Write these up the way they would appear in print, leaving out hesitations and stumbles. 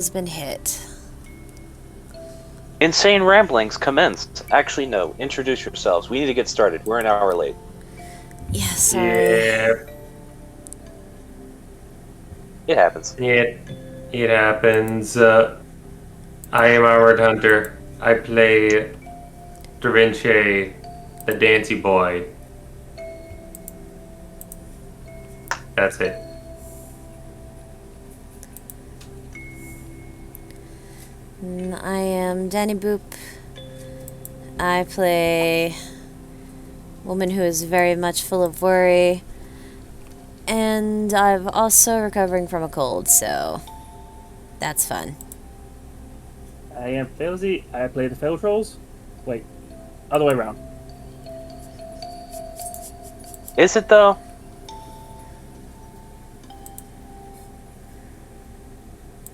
has been hit. Insane ramblings commenced. Actually, no. Introduce yourselves. We need to get started. We're an hour late. Yeah, sorry. Yeah, It happens. it happens. I am Howard Hunter. I play Da Vinci, the Dancy Boy. That's it. I am Danny Boop. I play a woman who is very much full of worry. And I'm also recovering from a cold, so that's fun. I am Failsy. I play the Fail Trolls. Wait, other way around. Is it, though?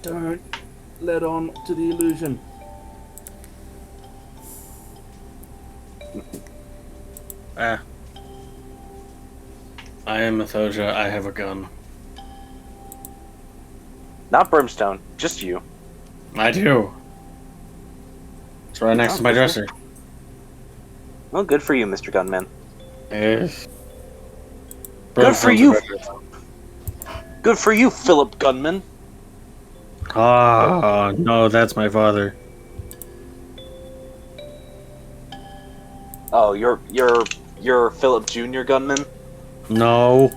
Don't let on to the illusion. I am Methosia. I have a gun. Not Brimstone. Just you. I do. It's right next to my dresser. Well, good for you, Mr. Gunman. If Good for you. Good for you, Philip Gunman. Ah, no, that's my father. Oh, you're Philip Jr. Gunman? No.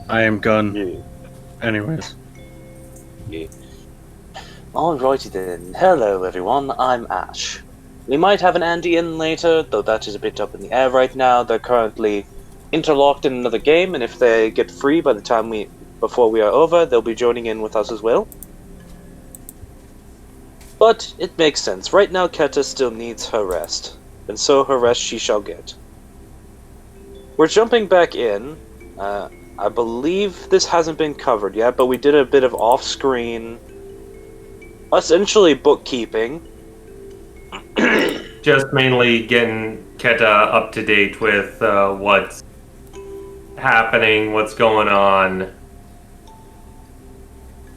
I am gun. Yeah. Anyways. Yeah. Alrighty then. Hello, everyone. I'm Ash. We might have an Andy in later, though that is a bit up in the air right now. They're currently interlocked in another game, and if they get free by the time before we are over, they'll be joining in with us as well. But it makes sense. Right now, Keta still needs her rest, and so her rest she shall get. We're jumping back in. I believe this hasn't been covered yet, but we did a bit of off-screen, essentially bookkeeping. Just mainly getting Keta up to date with what's happening, what's going on.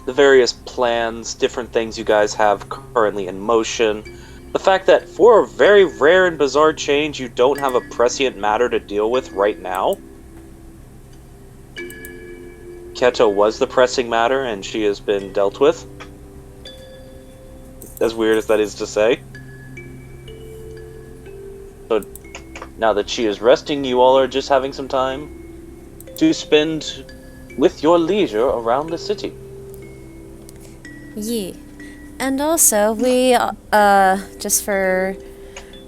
The various plans, different things you guys have currently in motion. The fact that for a very rare and bizarre change, you don't have a prescient matter to deal with right now. Keto was the pressing matter, and she has been dealt with. As weird as that is to say. So, now that she is resting, you all are just having some time to spend with your leisure around the city. Yeah. And also, we, just for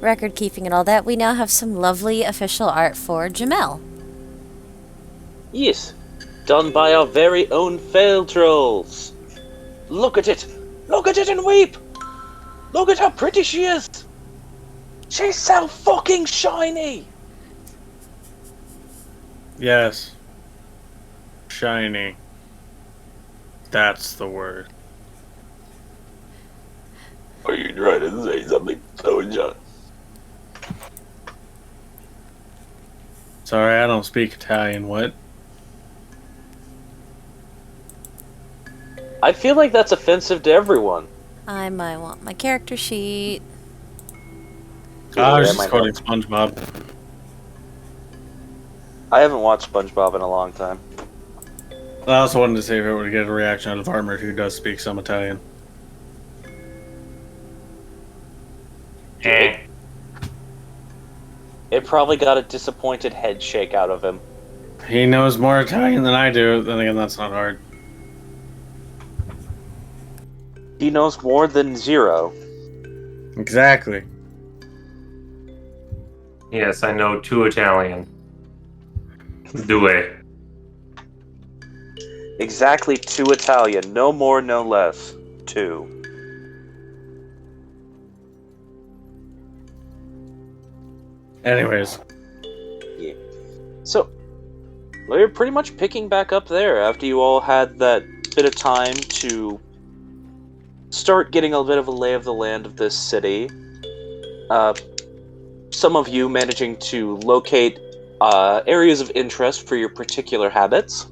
record keeping and all that, we now have some lovely official art for Jamel. Yes, done by our very own fail trolls. Look at it! Look at it and weep! Look at how pretty she is! She's so fucking shiny! Yes. Shiny. That's the word. Are you trying to say something, Soja? Sorry, I don't speak Italian. What? I feel like that's offensive to everyone. I might want my character sheet. I was Yeah, just my quoting bad. SpongeBob. I haven't watched SpongeBob in a long time. I also wanted to see if it would get a reaction out of Armored, who does speak some Italian. It probably got a disappointed head shake out of him. He knows more Italian than I do. Then again, that's not hard. He knows more than zero. Exactly. Yes, I know 2 Italian. Due. Exactly 2 Italian. No more, no less. 2. Anyways. Yeah. So, we're pretty much picking back up there after you all had that bit of time to start getting a bit of a lay of the land of this city. Some of you managing to locate areas of interest for your particular habits.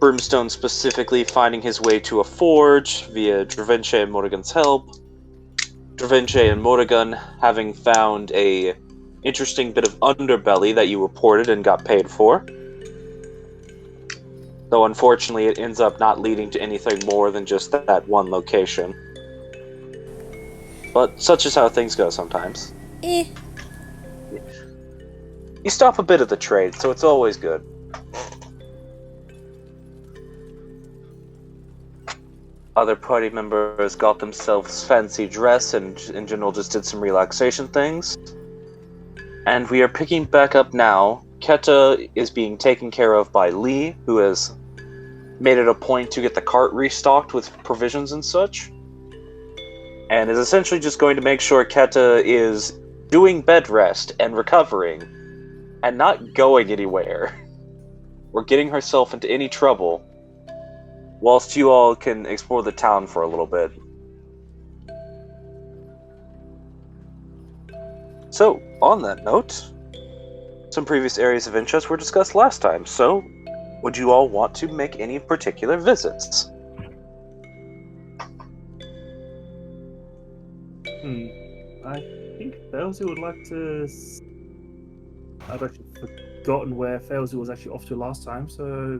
Brimstone specifically finding his way to a forge via Dravinche and Morrigan's help. Dravinche and Morrigan having found a interesting bit of underbelly that you reported and got paid for. Though unfortunately it ends up not leading to anything more than just that one location. But such is how things go sometimes. Eh. You stop a bit of the trade, so it's always good. Other party members got themselves fancy dress and in general just did some relaxation things. And we are picking back up now. Keta is being taken care of by Lee, who has made it a point to get the cart restocked with provisions and such. And is essentially just going to make sure Keta is doing bed rest and recovering, and not going anywhere, or getting herself into any trouble, whilst you all can explore the town for a little bit. So, on that note, some previous areas of interest were discussed last time, so would you all want to make any particular visits? I think Failsy would like to... I've actually forgotten where Failsy was actually off to last time, so...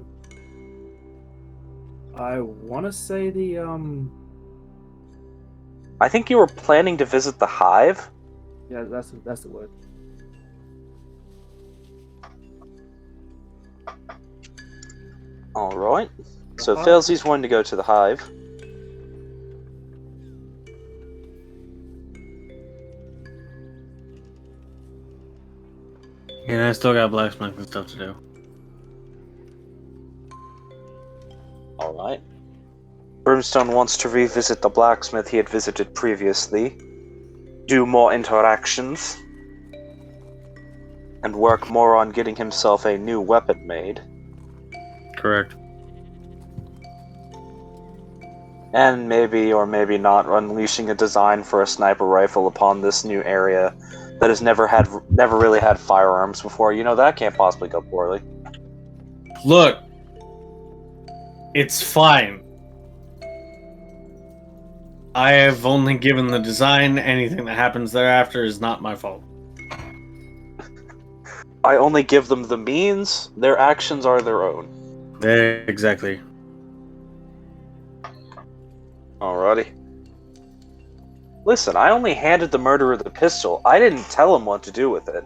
I want to say the, I think you were planning to visit the Hive? Yeah, that's the word. Alright. So Failsy's wanting to go to the Hive. Yeah, I still got blacksmith and stuff to do. Alright. Brimstone wants to revisit the blacksmith he had visited previously, do more interactions, and work more on getting himself a new weapon made. Correct. And maybe or maybe not unleashing a design for a sniper rifle upon this new area that has never really had firearms before. You know, that can't possibly go poorly. Look, it's fine. I have only given the design. Anything that happens thereafter is not my fault. I only give them the means, their actions are their own. Exactly. Alrighty. Listen, I only handed the murderer the pistol. I didn't tell him what to do with it.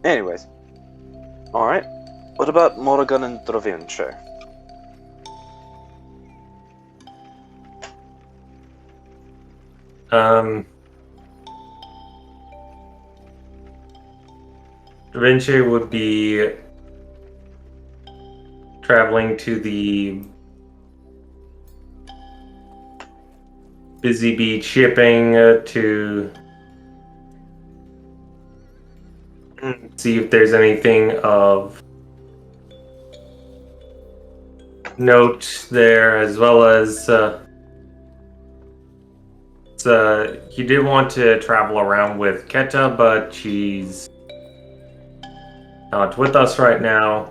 Anyways. Alright. What about Morrigan and Dravinche? Vinci would be traveling to the Busy Bee shipping to see if there's anything of note there, as well as he did want to travel around with Keta, but she's not with us right now.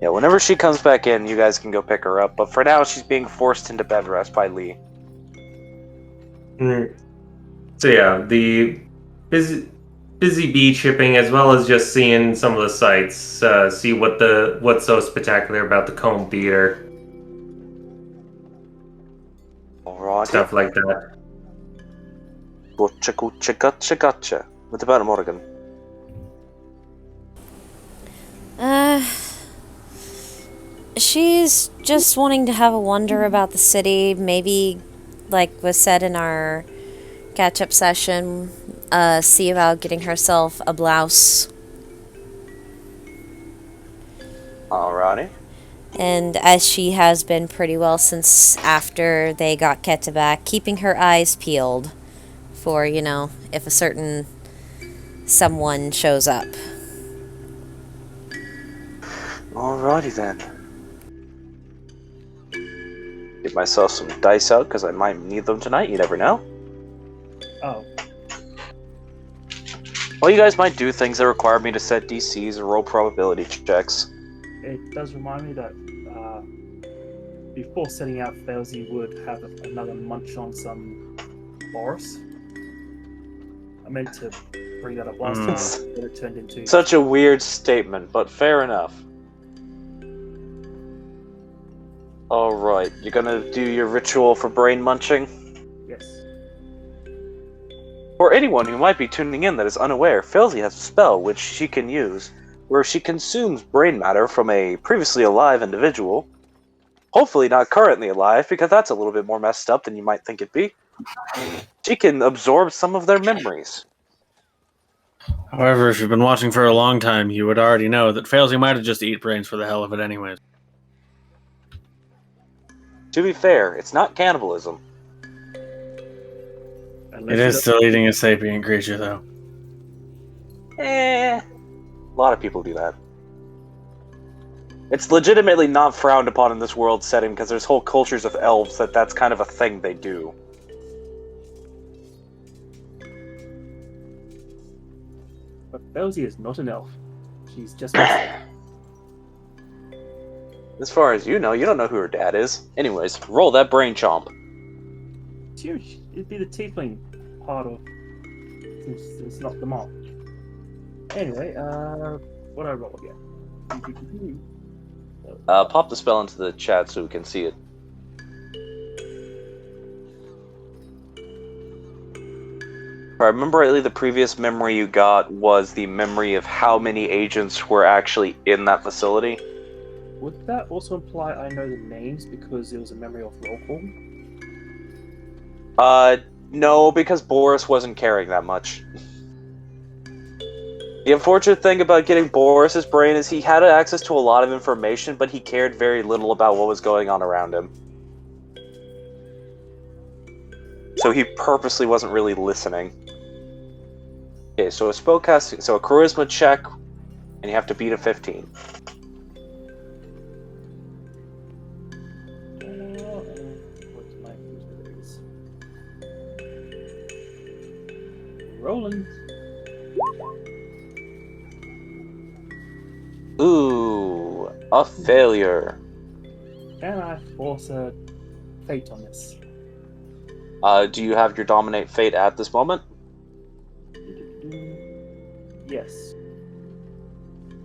Yeah, whenever she comes back in, you guys can go pick her up. But for now, she's being forced into bed rest by Lee. So yeah, the busy bee shipping, as well as just seeing some of the sights, see what's so spectacular about the comb theater, Alright. stuff like that. Gotcha. What about Morrigan? She's just wanting to have a wonder about the city, maybe, like was said in our catch-up session, see about getting herself a blouse. Alrighty. And as she has been pretty well since after they got Keta back, keeping her eyes peeled for, if a certain someone shows up. Alrighty then. Get myself some dice out, because I might need them tonight, you never know. Oh. Well, you guys might do things that require me to set DCs or roll probability checks. It does remind me that before setting out, Failsy would have another munch on some Boris. I meant to bring that up last time, but it turned into... Such a weird statement, but fair enough. Alright, you're gonna do your ritual for brain munching? Yes. For anyone who might be tuning in that is unaware, Felzy has a spell which she can use, where she consumes brain matter from a previously alive individual. Hopefully not currently alive, because that's a little bit more messed up than you might think it'd be. She can absorb some of their memories. However, if you've been watching for a long time, you would already know that Failsy might have just eat brains for the hell of it anyways. To be fair, it's not cannibalism. It is still eating a sapient creature, though. A lot of people do that. It's legitimately not frowned upon in this world setting because there's whole cultures of elves that's kind of a thing they do. But Failsy is not an elf. She's just... As far as you don't know who her dad is. Anyways, roll that brain chomp. It's huge. It'd be the tiefling part of... Since not the mob. Anyway, what do I roll again? Pop the spell into the chat so we can see it. If I remember rightly, the previous memory you got was the memory of how many agents were actually in that facility. Would that also imply I know the names because it was a memory of roll call? No, because Boris wasn't caring that much. The unfortunate thing about getting Boris's brain is he had access to a lot of information, but he cared very little about what was going on around him. So he purposely wasn't really listening. Okay, so a spellcasting, so a charisma check, and you have to beat a 15. Rolling. Ooh, a failure. Can I force a fate on this? Do you have your dominate fate at this moment? Yes.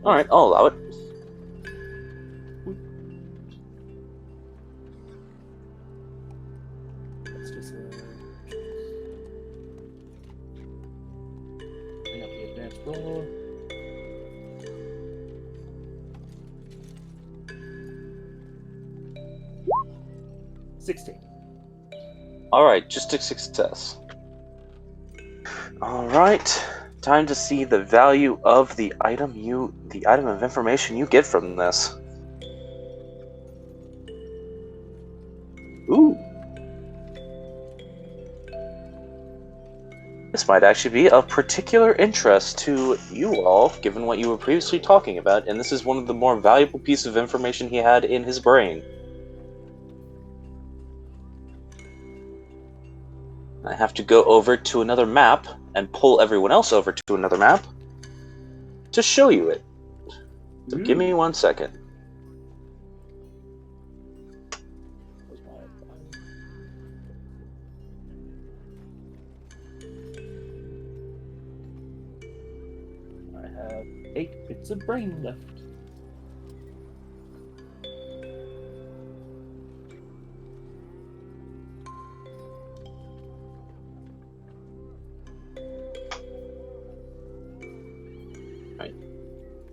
Alright, I'll allow it. Let's just bring up the advanced roll. Alright, just a success. Alright, time to see the value of the item of information you get from this. Ooh. This might actually be of particular interest to you all, given what you were previously talking about, and this is one of the more valuable pieces of information he had in his brain. I have to go over to another map and pull everyone else over to another map to show you it. So give me 1 second. I have 8 bits of brain left.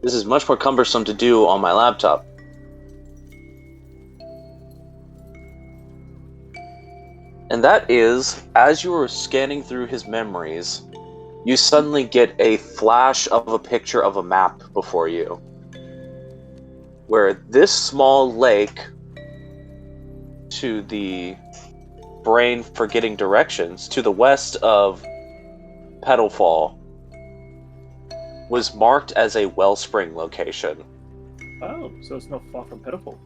This is much more cumbersome to do on my laptop. And that is, as you were scanning through his memories, you suddenly get a flash of a picture of a map before you. Where this small lake, to the brain forgetting directions, to the west of Petalfall, was marked as a wellspring location. Oh, so it's not far from Petalfall.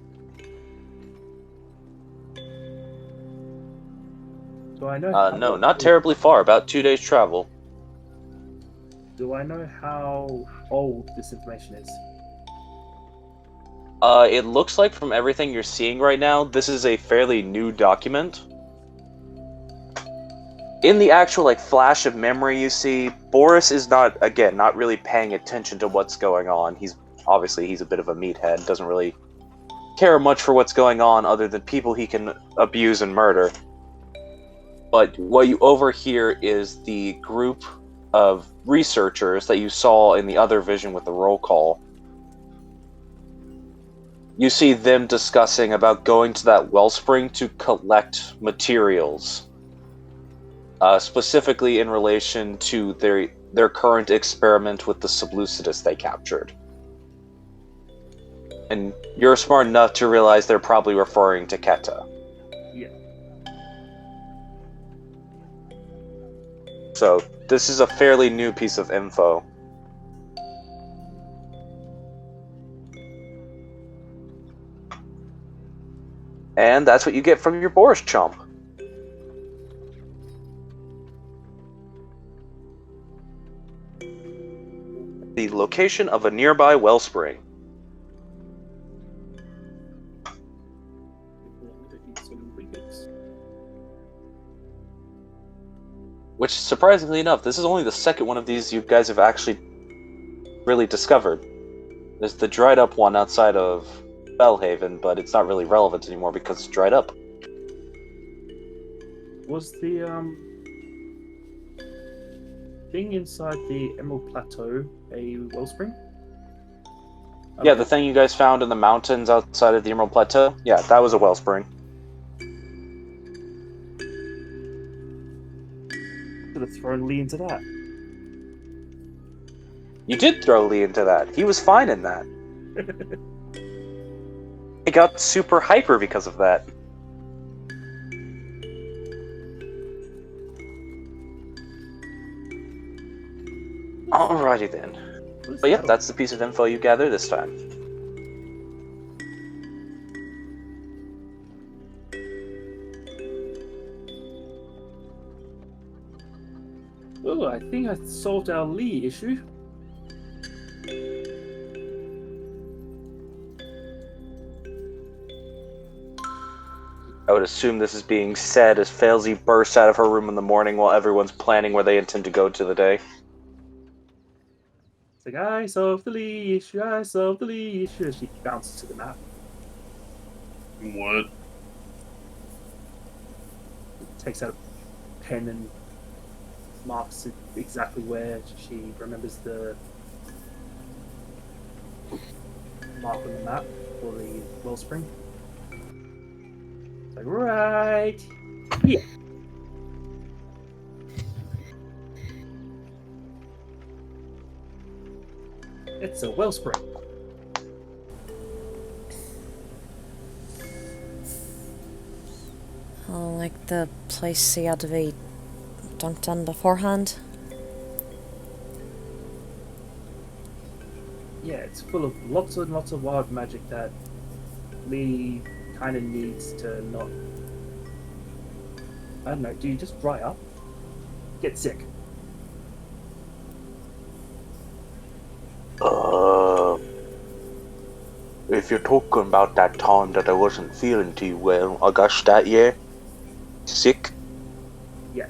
So I know. No, not terribly far, about 2 days travel. Do I know how old this information is? It looks like from everything you're seeing right now, this is a fairly new document. In the actual flash of memory you see, Boris is not really paying attention to what's going on. He's a bit of a meathead, doesn't really care much for what's going on other than people he can abuse and murder. But what you overhear is the group of researchers that you saw in the other vision with the roll call. You see them discussing about going to that wellspring to collect materials. Specifically in relation to their current experiment with the Sublucidus they captured. And you're smart enough to realize they're probably referring to Keta. Yeah. So, this is a fairly new piece of info. And that's what you get from your Boris chump. The location of a nearby wellspring. Which, surprisingly enough, this is only the second one of these you guys have actually really discovered. There's the dried up one outside of Bellhaven, but it's not really relevant anymore because it's dried up. Was the thing inside the Emerald Plateau a wellspring? Yeah, the thing you guys found in the mountains outside of the Emerald Plateau? Yeah, that was a wellspring. Could have thrown Lee into that. You did throw Lee into that. He was fine in that. He got super hyper because of that. Alrighty then. But yeah, that's the piece of info you gather this time. Oh, I think I solved our Lee issue. I would assume this is being said as Failsy bursts out of her room in the morning while everyone's planning where they intend to go to the day. It's like, I solved the Lee issue, I solved the Lee issue. She bounces to the map. What? Takes out a pen and marks it exactly where she remembers the mark on the map for the wellspring. It's like, right here. It's a wellspring. Oh, like the place he had to be dunked on beforehand. Yeah, it's full of lots and lots of wild magic that Lee kind of needs to not... I don't know, do you just dry up? Get sick. If you're talking about that time that I wasn't feeling too well, I guess that, yeah? Sick? Yeah.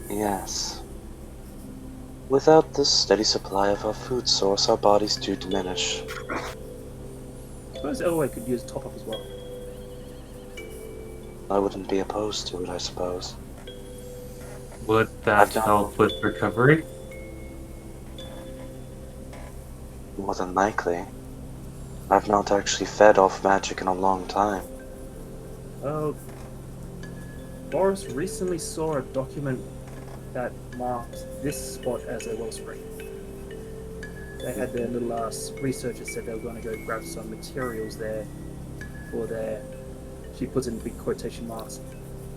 Yes. Without the steady supply of our food source, our bodies do diminish. I suppose Elway could use top up as well. I wouldn't be opposed to it, I suppose. Would that help with recovery? More than likely. I've not actually fed off magic in a long time. Boris recently saw a document that marked this spot as a wellspring. They had their little researchers said they were going to go grab some materials there for their, she puts in big quotation marks,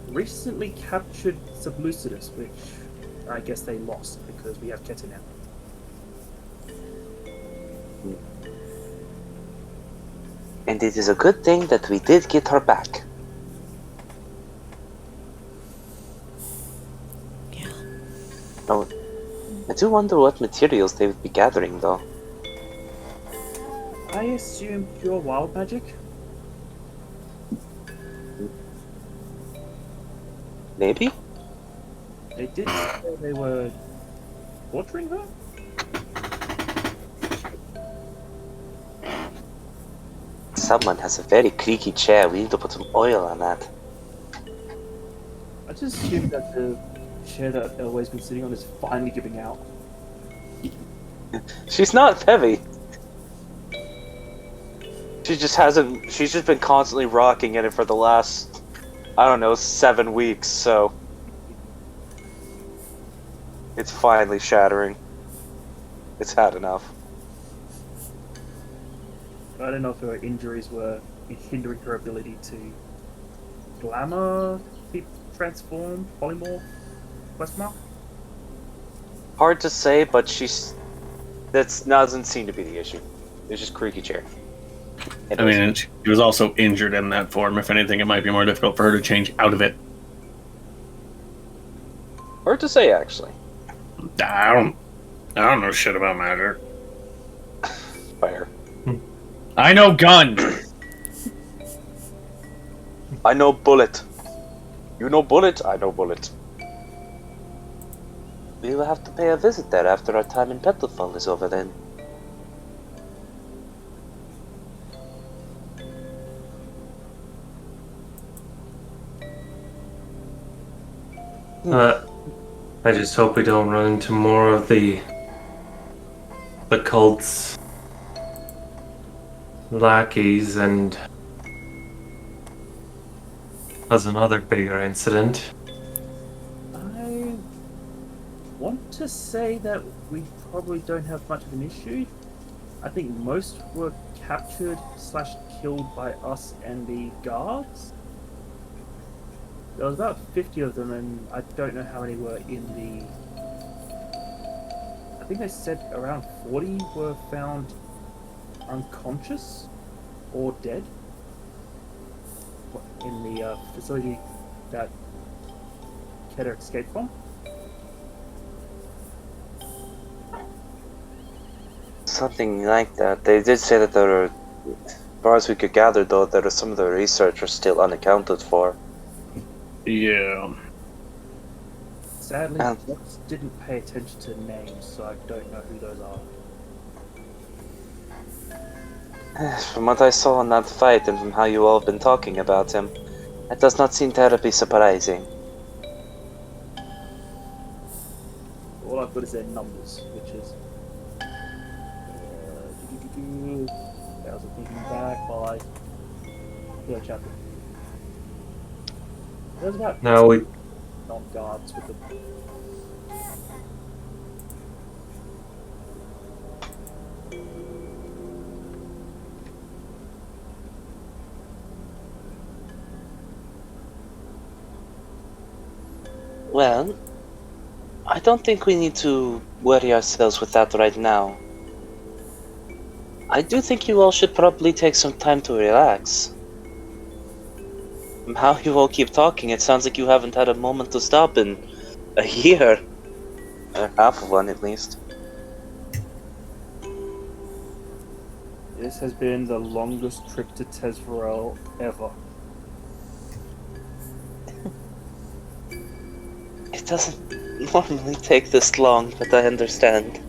recently captured Sublucidus, which I guess they lost because we have Keta now. And it is a good thing that we did get her back. Oh, I do wonder what materials they would be gathering, though. I assume pure wild magic. Maybe? They did say they were torturing her? Someone has a very creaky chair. We need to put some oil on that. I just assume that the chair that Elway's been sitting on is finally giving out. She's not heavy. She's just been constantly rocking in it for the last, I don't know, 7 weeks, so. It's finally shattering. It's had enough. I don't know if her injuries were hindering her ability to glamour, be transformed, polymorph, question mark? Hard to say, but that doesn't seem to be the issue. It's just creaky chair. I mean, she was also injured in that form. If anything, it might be more difficult for her to change out of it. Hard to say, actually. I don't know shit about magic. Fire. I know gun. I know bullet. You know bullet? I know bullet. We will have to pay a visit there after our time in Petalfall is over then. I just hope we don't run into more of the cult's lackeys and cause another bigger incident. I want to say that we probably don't have much of an issue. I think most were captured / killed by us and the guards. There was about 50 of them, and I don't know how many were in the... I think they said around 40 were found unconscious or dead in the facility that Keter escaped from. Something like that. They did say that there are, as far as we could gather though, there are some of the researchers still unaccounted for. Yeah. Sadly, just didn't pay attention to names, so I don't know who those are. From what I saw in that fight and from how you all have been talking about him, that does not seem terribly surprising. All I've got is their numbers, which is... I was thinking back while I... Third chapter. There's about Now we non-guards with them. Well, I don't think we need to worry ourselves with that right now. I do think you all should probably take some time to relax. From how you all keep talking, it sounds like you haven't had a moment to stop in a year. Or half of one, at least. This has been the longest trip to Tezverel ever. It doesn't normally take this long, but I understand.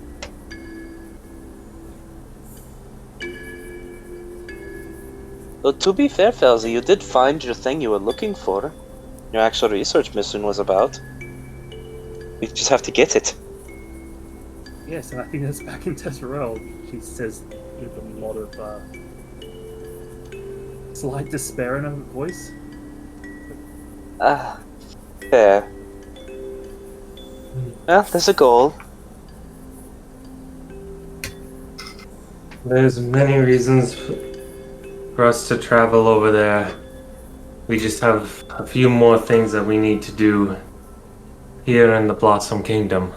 Though to be fair, Felzy, you did find your thing you were looking for. Your actual research mission was about. We just have to get it. Yes, and I think that's back in Tezverel. She says with a lot of slight despair in her voice. Fair. Well, there's a goal. There's many reasons for us to travel over there. We just have a few more things that we need to do here in the Blossom Kingdom.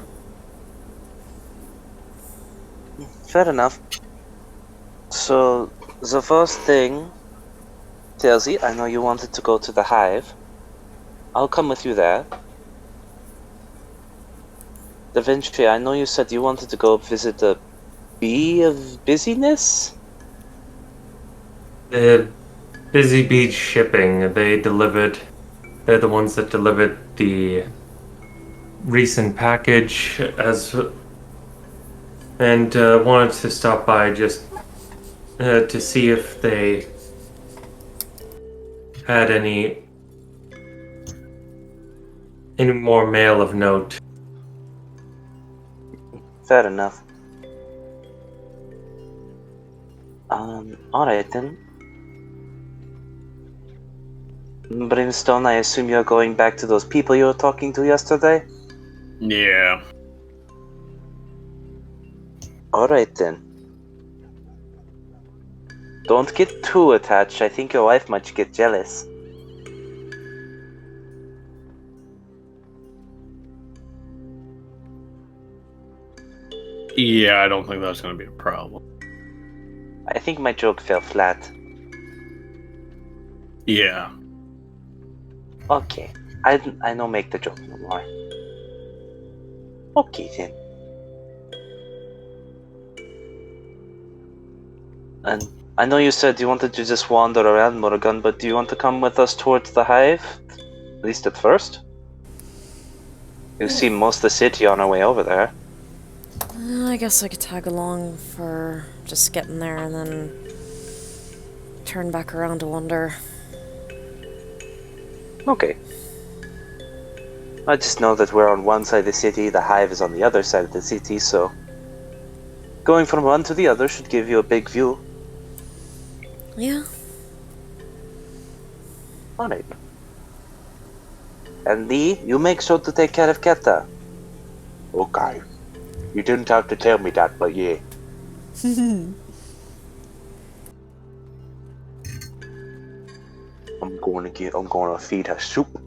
Fair enough. So, the first thing, Telzy, I know you wanted to go to the Hive. I'll come with you there. Da Vinci, I know you said you wanted to go visit the Bee of Busyness? The Busy Beach Shipping, they're the ones that delivered the recent package and wanted to stop by just to see if they had any more mail of note. Fair enough. Alright then. Brimstone, I assume you're going back to those people you were talking to yesterday? Yeah. Alright then. Don't get too attached, I think your wife might get jealous. Yeah, I don't think that's going to be a problem. I think my joke fell flat. Yeah. Okay, I know make the joke no more. Okay then. And I know you said you wanted to just wander around, Morgan, but do you want to come with us towards the hive? At least at first? You've seen most of the city on our way over there. I guess I could tag along for just getting there and then turn back around to wander. Okay. I just know that we're on one side of the city, the hive is on the other side of the city, so going from one to the other should give you a big view. Yeah. Alright. And Lee, you make sure to take care of Keta. Okay. You didn't have to tell me that, but yeah. I'm gonna feed her soup.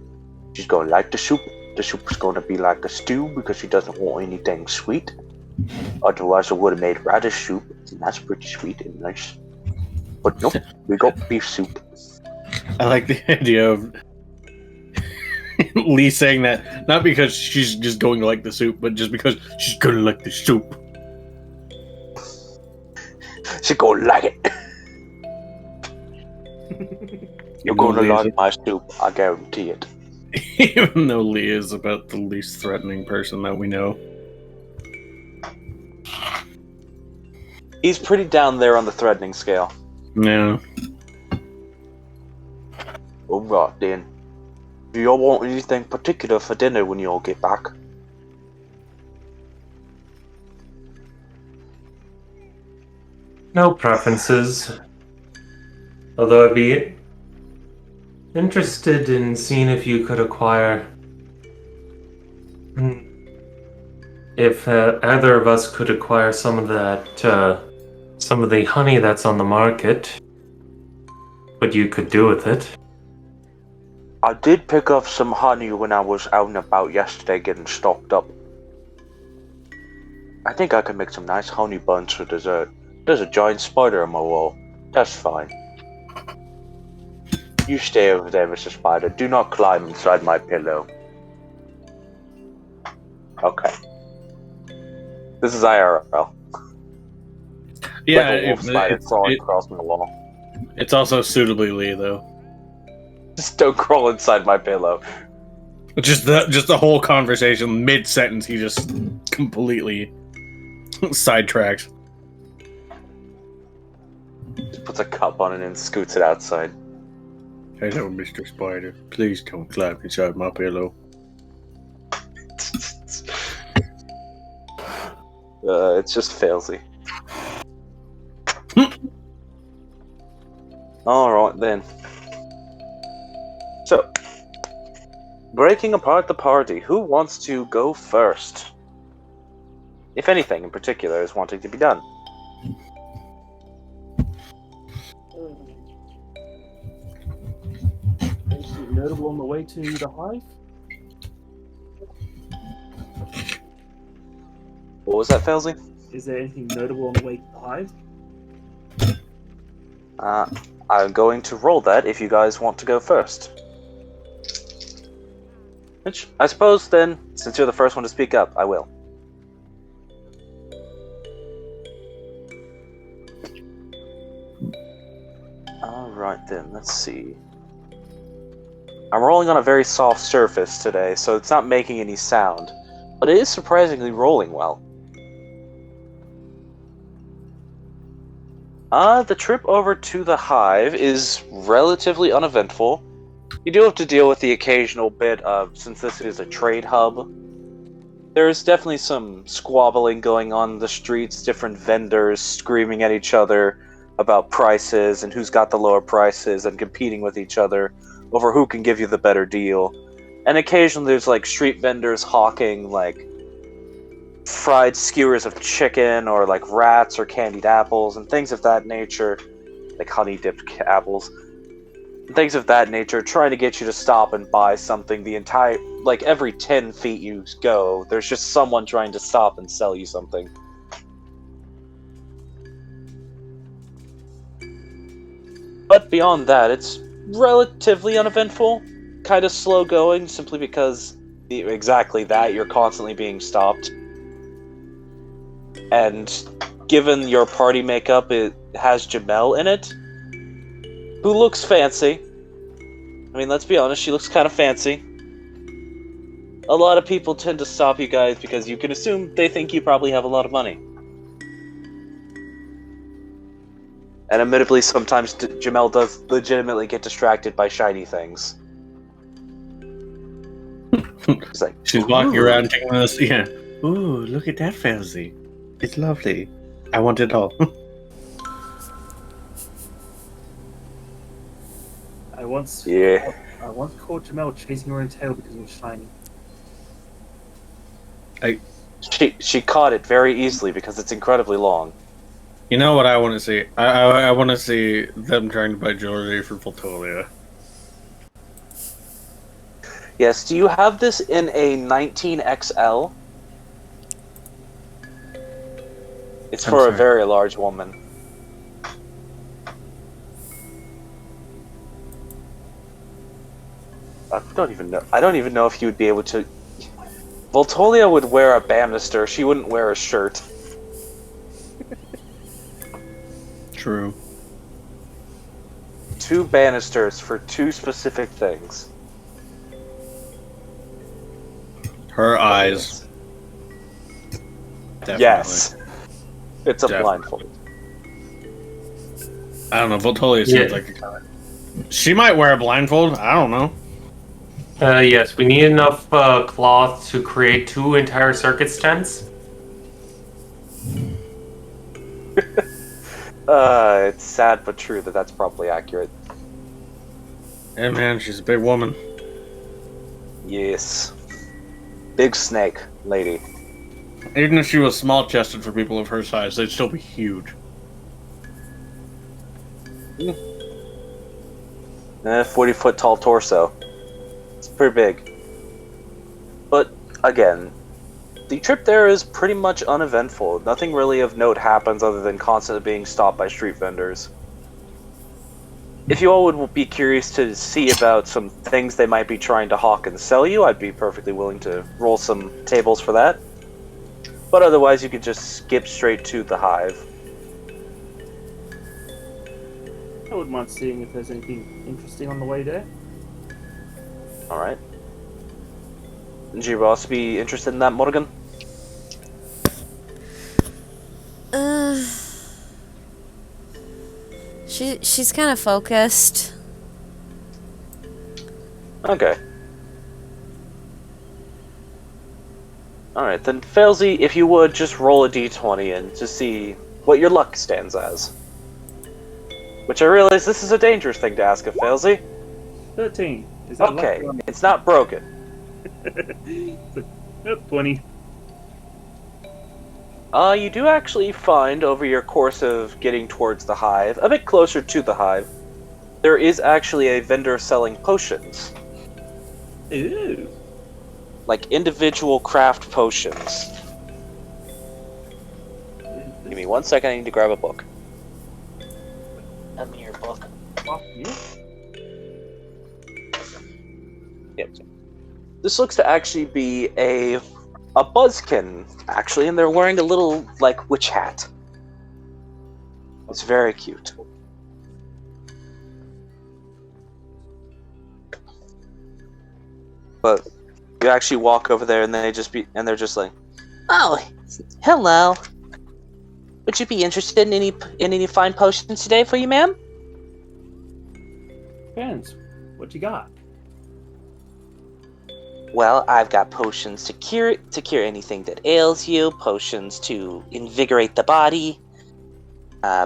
She's gonna like the soup. The soup's gonna be like a stew because she doesn't want anything sweet. Otherwise I would have made radish soup, and that's pretty sweet and nice. But nope, we got beef soup. I like the idea of Lee saying that, not because she's just going to like the soup, but just because she's gonna like the soup. She gonna like it. You're gonna like my soup, I guarantee it. Even though Lee is about the least threatening person that we know. He's pretty down there on the threatening scale. Yeah. Alright then. Do y'all want anything particular for dinner when you all get back? No preferences. Although I'd be interested in seeing if you could acquire... If either of us could acquire some of that, some of the honey that's on the market. What you could do with it. I did pick up some honey when I was out and about yesterday getting stocked up. I think I can make some nice honey buns for dessert. There's a giant spider on my wall. That's fine. You stay over there, Mr. Spider. Do not climb inside my pillow. Okay. This is IRL. Yeah, like a wolf spider crawling across the wall. It's also suitably Lee, though. Just don't crawl inside my pillow. Just the whole conversation, mid-sentence, he just completely sidetracks. Just puts a cup on it and scoots it outside. Hello, Mr. Spider. Please don't climb inside my pillow. It's just failsy. Alright then. So, breaking apart the party, who wants to go first? If anything in particular is wanting to be done. Anything notable on the way to the hive? What was that, Failsy? Is there anything notable on the way to the hive? I'm going to roll that if you guys want to go first. Which, I suppose then, since you're the first one to speak up, I will. then, let's see. I'm rolling on a very soft surface today, so it's not making any sound. But it is surprisingly rolling well. The trip over to the Hive is relatively uneventful. You do have to deal with the occasional bit of, since this is a trade hub, there's definitely some squabbling going on in the streets, different vendors screaming at each other about prices and who's got the lower prices and competing with each other over who can give you the better deal. And occasionally there's like street vendors hawking like fried skewers of chicken or like rats or candied apples and things of that nature, like honey dipped apples, and things of that nature, trying to get you to stop and buy something. The entire, like every 10 feet you go, there's just someone trying to stop and sell you something. But beyond that, it's relatively uneventful, kind of slow going, simply because exactly that, you're constantly being stopped. And given your party makeup, it has Jamel in it, who looks fancy. I mean, let's be honest, she looks kind of fancy. A lot of people tend to stop you guys because you can assume they think you probably have a lot of money. And admittedly, sometimes Jamel does legitimately get distracted by shiny things. She's walking around taking this. Yeah. Ooh, look at that fancy. It's lovely. I want it all. I once caught Jamel chasing her own tail because it was shiny. She caught it very easily because it's incredibly long. You know what I want to see? I want to see them trying to buy jewelry for Voltolia. Yes, do you have this in a 19XL? It's for a very large woman. I don't even know if you would be able to. Voltolia would wear a banister. She wouldn't wear a shirt. True. 2 banisters for 2 specific things. Her eyes. Definitely. Yes. It's a blindfold. I don't know. Voltolia seems like a kind of... She might wear a blindfold. I don't know. Yes, we need enough cloth to create 2 entire circuit tents. It's sad but true that that's probably accurate. Yeah, man, she's a big woman. Yes. Big snake lady. Even if she was small-chested for people of her size, they'd still be huge. 40-foot tall torso. It's pretty big. But, again, the trip there is pretty much uneventful. Nothing really of note happens other than constantly being stopped by street vendors. If you all would be curious to see about some things they might be trying to hawk and sell you, I'd be perfectly willing to roll some tables for that. But otherwise, you could just skip straight to the Hive. I wouldn't mind seeing if there's anything interesting on the way there. Alright. Would you also be interested in that, Morgan? She's kind of focused. Okay. Alright, then Failsy, if you would, just roll a d20 and to see what your luck stands as. Which I realize this is a dangerous thing to ask of Failsy. 13. Is that Okay, luck? it's not broken. 20. You do actually find, over your course of getting towards the Hive, a bit closer to the Hive, there is actually a vendor selling potions. Ooh. Like individual craft potions. Give me 1 second, I need to grab a book. Lend me your book. Oh, yeah. Yep. This looks to actually be a buzzkin, actually, and they're wearing a little, like, witch hat. It's very cute. But you actually walk over there, and they're just like, "Oh, hello. Would you be interested in any fine potions today for you, ma'am?" Depends. What you got? Well, I've got potions to cure anything that ails you, potions to invigorate the body,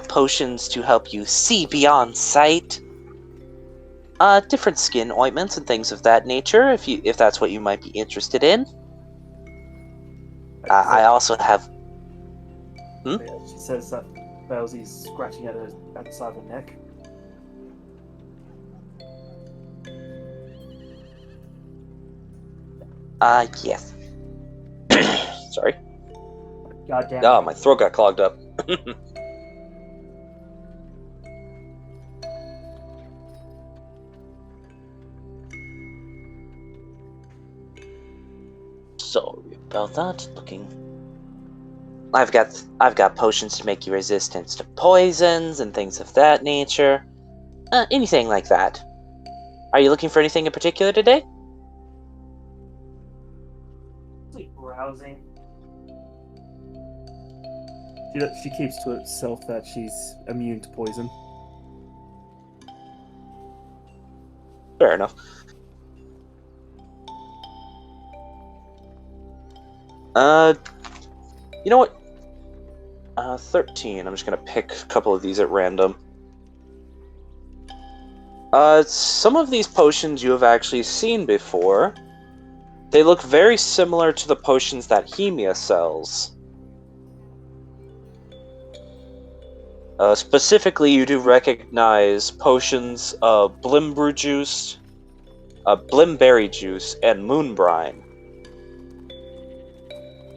potions to help you see beyond sight, different skin ointments and things of that nature. If that's what you might be interested in. I also have. She says that Belzy's scratching at the side of her neck. Yes. Sorry. Goddamn. Oh, my throat got clogged up. Sorry about that. I've got potions to make you resistant to poisons and things of that nature. Anything like that. Are you looking for anything in particular today? Browsing. She keeps to herself that she's immune to poison. Fair enough. You know what? 13. I'm just gonna pick a couple of these at random. Some of these potions you have actually seen before. They look very similar to the potions that Hemia sells. Specifically, you do recognize potions of Blimbrew juice, Blimberry juice, and Moonbrine,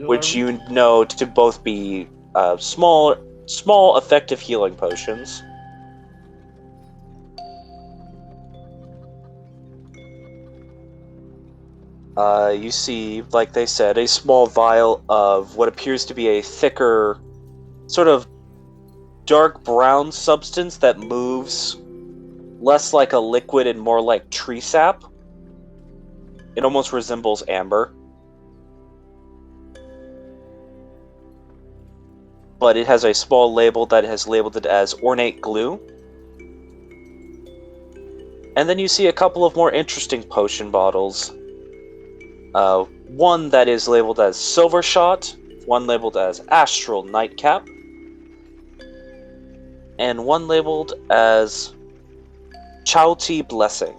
which you know to both be small, effective healing potions. You see, like they said, a small vial of what appears to be a thicker, sort of dark brown substance that moves less like a liquid and more like tree sap. It almost resembles amber. But it has a small label that has labeled it as ornate glue. And then you see a couple of more interesting potion bottles. One that is labeled as Silvershot, one labeled as Astral Nightcap, and one labeled as Chonti Blessing.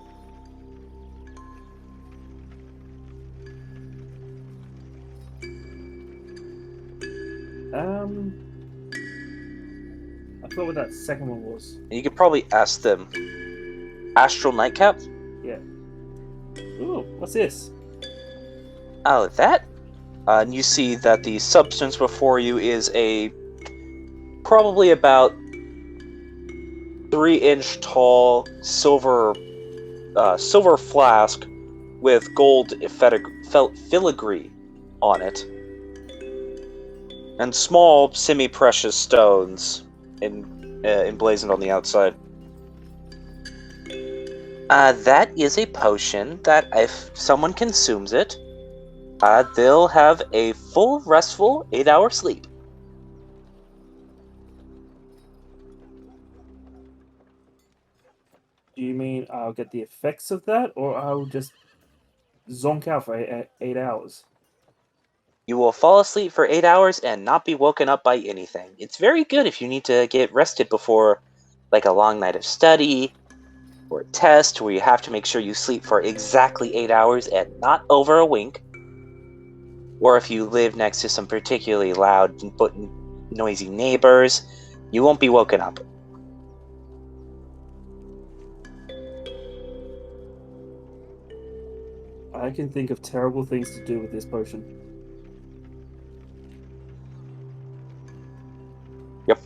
I forgot what that second one was. And you could probably ask them. Astral Nightcap? Yeah. Ooh, what's this? Oh, that? And you see that the substance before you is a probably about 3-inch tall silver flask with gold filigree on it, and small semi-precious stones emblazoned on the outside. That is a potion that if someone consumes it, they'll have a full, restful 8-hour sleep. Do you mean I'll get the effects of that, or I'll just zonk out for 8 hours? You will fall asleep for 8 hours and not be woken up by anything. It's very good if you need to get rested before, like, a long night of study, or a test where you have to make sure you sleep for exactly 8 hours and not over a wink. Or if you live next to some particularly loud but noisy neighbors, you won't be woken up. I can think of terrible things to do with this potion. Yep.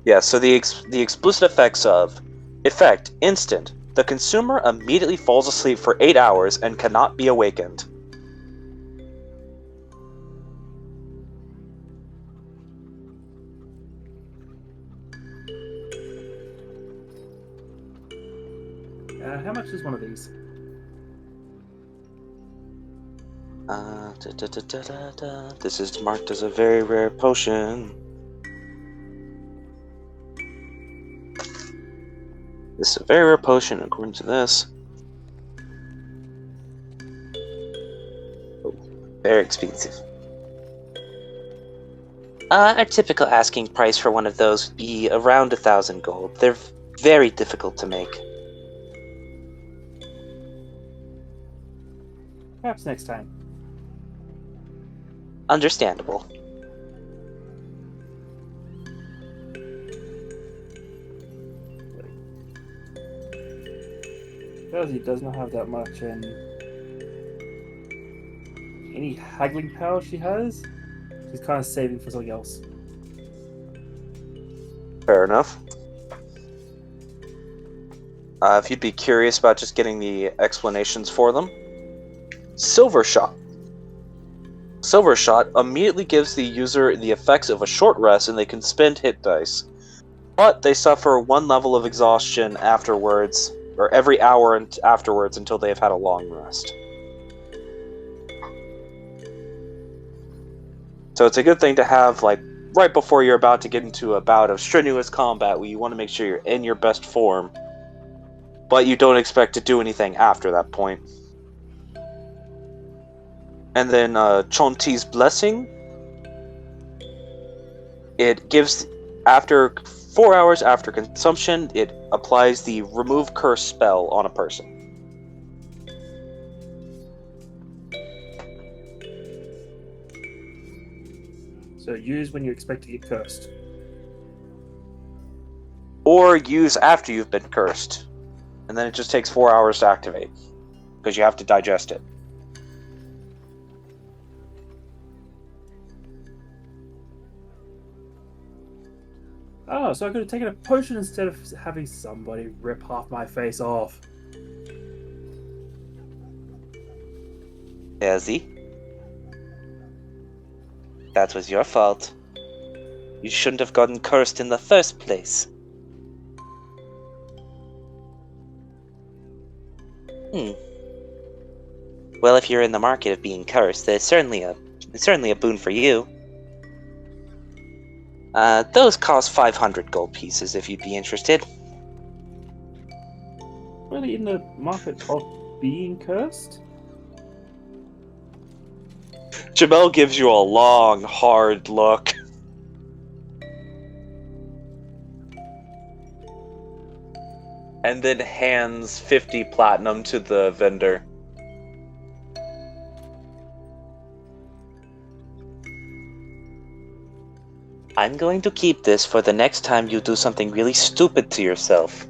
Yeah, so the explicit effects of effect instant. The consumer immediately falls asleep for 8 hours and cannot be awakened. How much is one of these? This is marked as a very rare potion. This is a very rare potion according to this. Oh, very expensive. Our typical asking price for one of those would be around 1,000 gold. They're very difficult to make. Perhaps next time. Understandable. He does not have that much, and any haggling power she has, she's kind of saving for something else. Fair enough. If you'd be curious about just getting the explanations for them, Silvershot. Silvershot immediately gives the user the effects of a short rest and they can spend hit dice. But they suffer 1 level of exhaustion afterwards, or every hour afterwards until they have had a long rest. So it's a good thing to have, like, right before you're about to get into a bout of strenuous combat where you want to make sure you're in your best form, but you don't expect to do anything after that point. And then Chonti's Blessing. It gives, after 4 hours after consumption, it applies the Remove Curse spell on a person. So use when you expect to get cursed. Or use after you've been cursed. And then it just takes 4 hours to activate. Because you have to digest it. Oh, so I could have taken a potion instead of having somebody rip half my face off. Elsie? That was your fault. You shouldn't have gotten cursed in the first place. Well, if you're in the market of being cursed, there's certainly a boon for you. Those cost 500 gold pieces if you'd be interested. Really in the market of being cursed? Jamel gives you a long, hard look. And then hands 50 platinum to the vendor. I'm going to keep this for the next time you do something really stupid to yourself.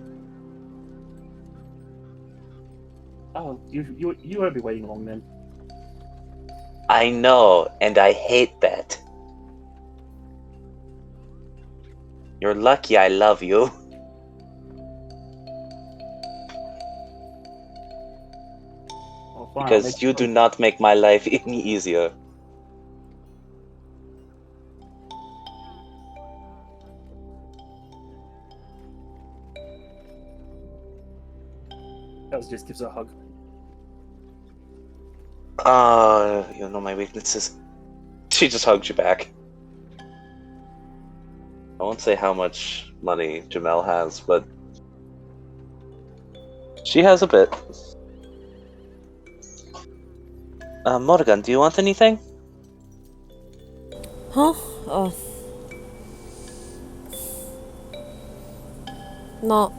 Oh, you won't be waiting long then. I know, and I hate that. You're lucky I love you. Oh, fine, Because you do not make my life any easier. That just gives her a hug. You know my weaknesses. She just hugs you back. I won't say how much money Jamel has, but she has a bit. Morgan, do you want anything? Huh? Oh. Not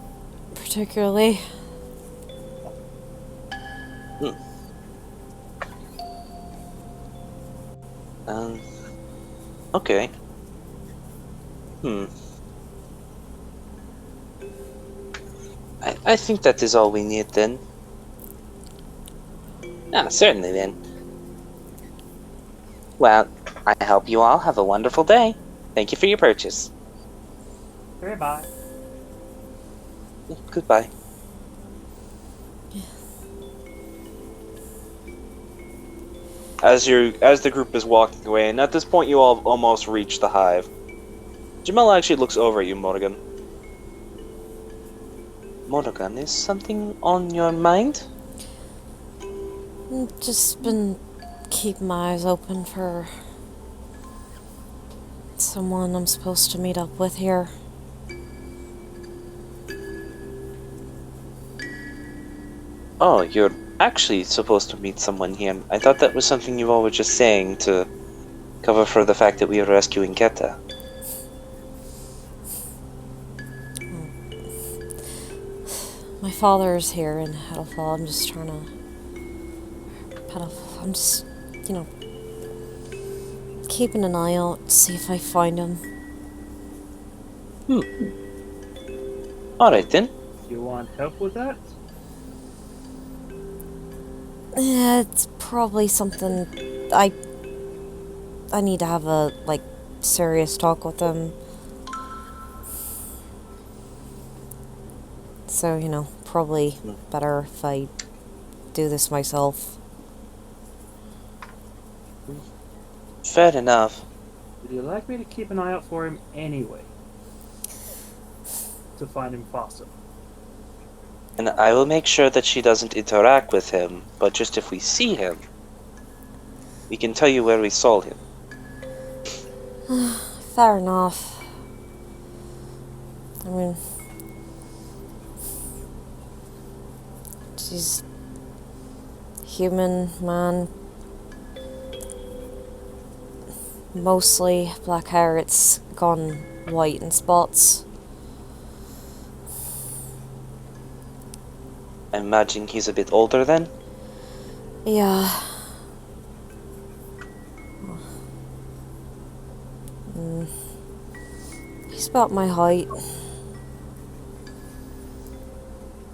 particularly. Okay. I think that is all we need then. Certainly then. Well, I hope you all have a wonderful day. Thank you for your purchase. Goodbye. Goodbye. As the group is walking away, and at this point you all almost reach the hive. Jamel actually looks over at you, Morgan. Morgan, is something on your mind? Just been keeping my eyes open for someone I'm supposed to meet up with here. Oh, you're actually supposed to meet someone here. I thought that was something you all were just saying to cover for the fact that we are rescuing Keta. My father's here in Hedefall. I'm just trying to... I'm just, keeping an eye out to see if I find him. Alright then. You want help with that? Yeah, it's probably something I need to have a, serious talk with him. So, probably better if I do this myself. Fair enough. Would you like me to keep an eye out for him anyway? To find him faster. And I will make sure that she doesn't interact with him, but just if we see him, we can tell you where we saw him. Fair enough. I mean... she's... human, man. Mostly black hair, it's gone white in spots. I imagine he's a bit older then? Yeah. He's about my height.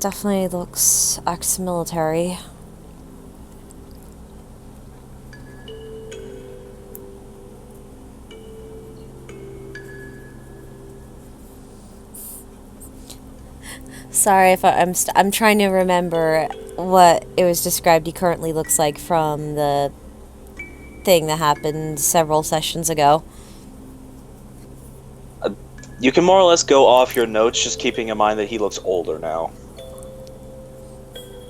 Definitely looks ex-military. Sorry if I'm trying to remember what it was described he currently looks like from the thing that happened several sessions ago. You can more or less go off your notes, just keeping in mind that he looks older now.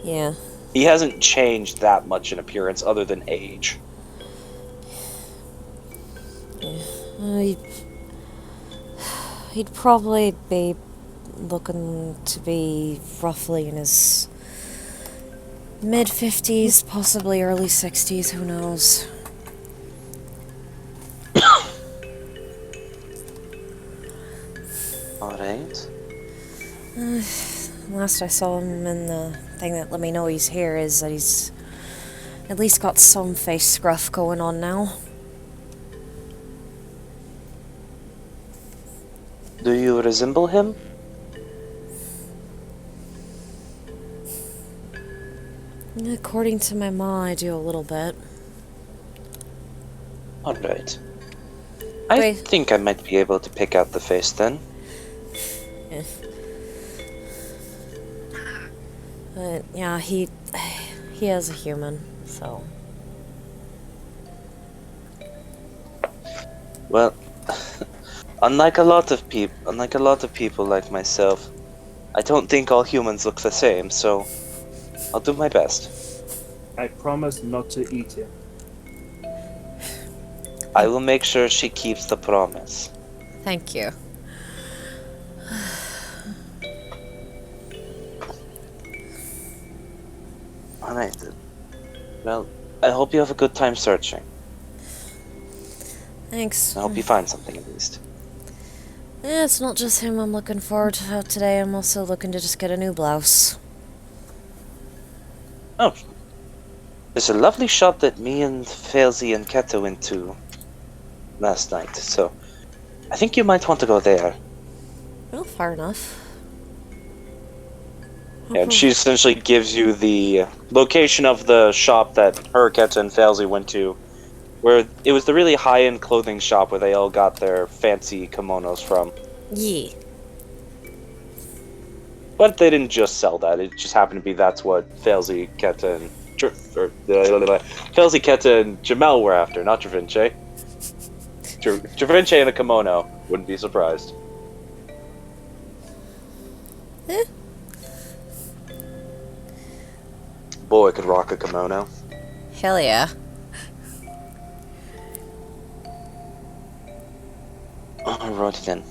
Yeah. He hasn't changed that much in appearance other than age. Yeah. He'd probably be looking to be roughly in his mid-50s, possibly early 60s, who knows. Alright. Last I saw him, and the thing that let me know he's here is that he's at least got some face scruff going on now. Do you resemble him? According to my ma, I do a little bit. Alright. I Wait. think I might be able to pick out the face then. Yeah. But yeah, he is a human, so. Well, unlike a lot of people like myself, I don't think all humans look the same, so I'll do my best. I promise not to eat him. I will make sure she keeps the promise. Thank you. Alright then. Well, I hope you have a good time searching. Thanks. I hope you find something at least. Yeah, it's not just him I'm looking forward to today. I'm also looking to just get a new blouse. Oh. There's a lovely shop that me and Failsy and Keta went to last night, so I think you might want to go there. Well, fair enough. Yeah, and she essentially gives you the location of the shop that her, Keta, and Failsy went to, where it was the really high-end clothing shop where they all got their fancy kimonos from. Yeah. But they didn't just sell that, it just happened to be that's what Failsy, Keta, and Failsy, Keta, and Jamel were after, not Javinci. Javinci and the kimono, wouldn't be surprised. boy could rock a kimono. Hell yeah. Alright then.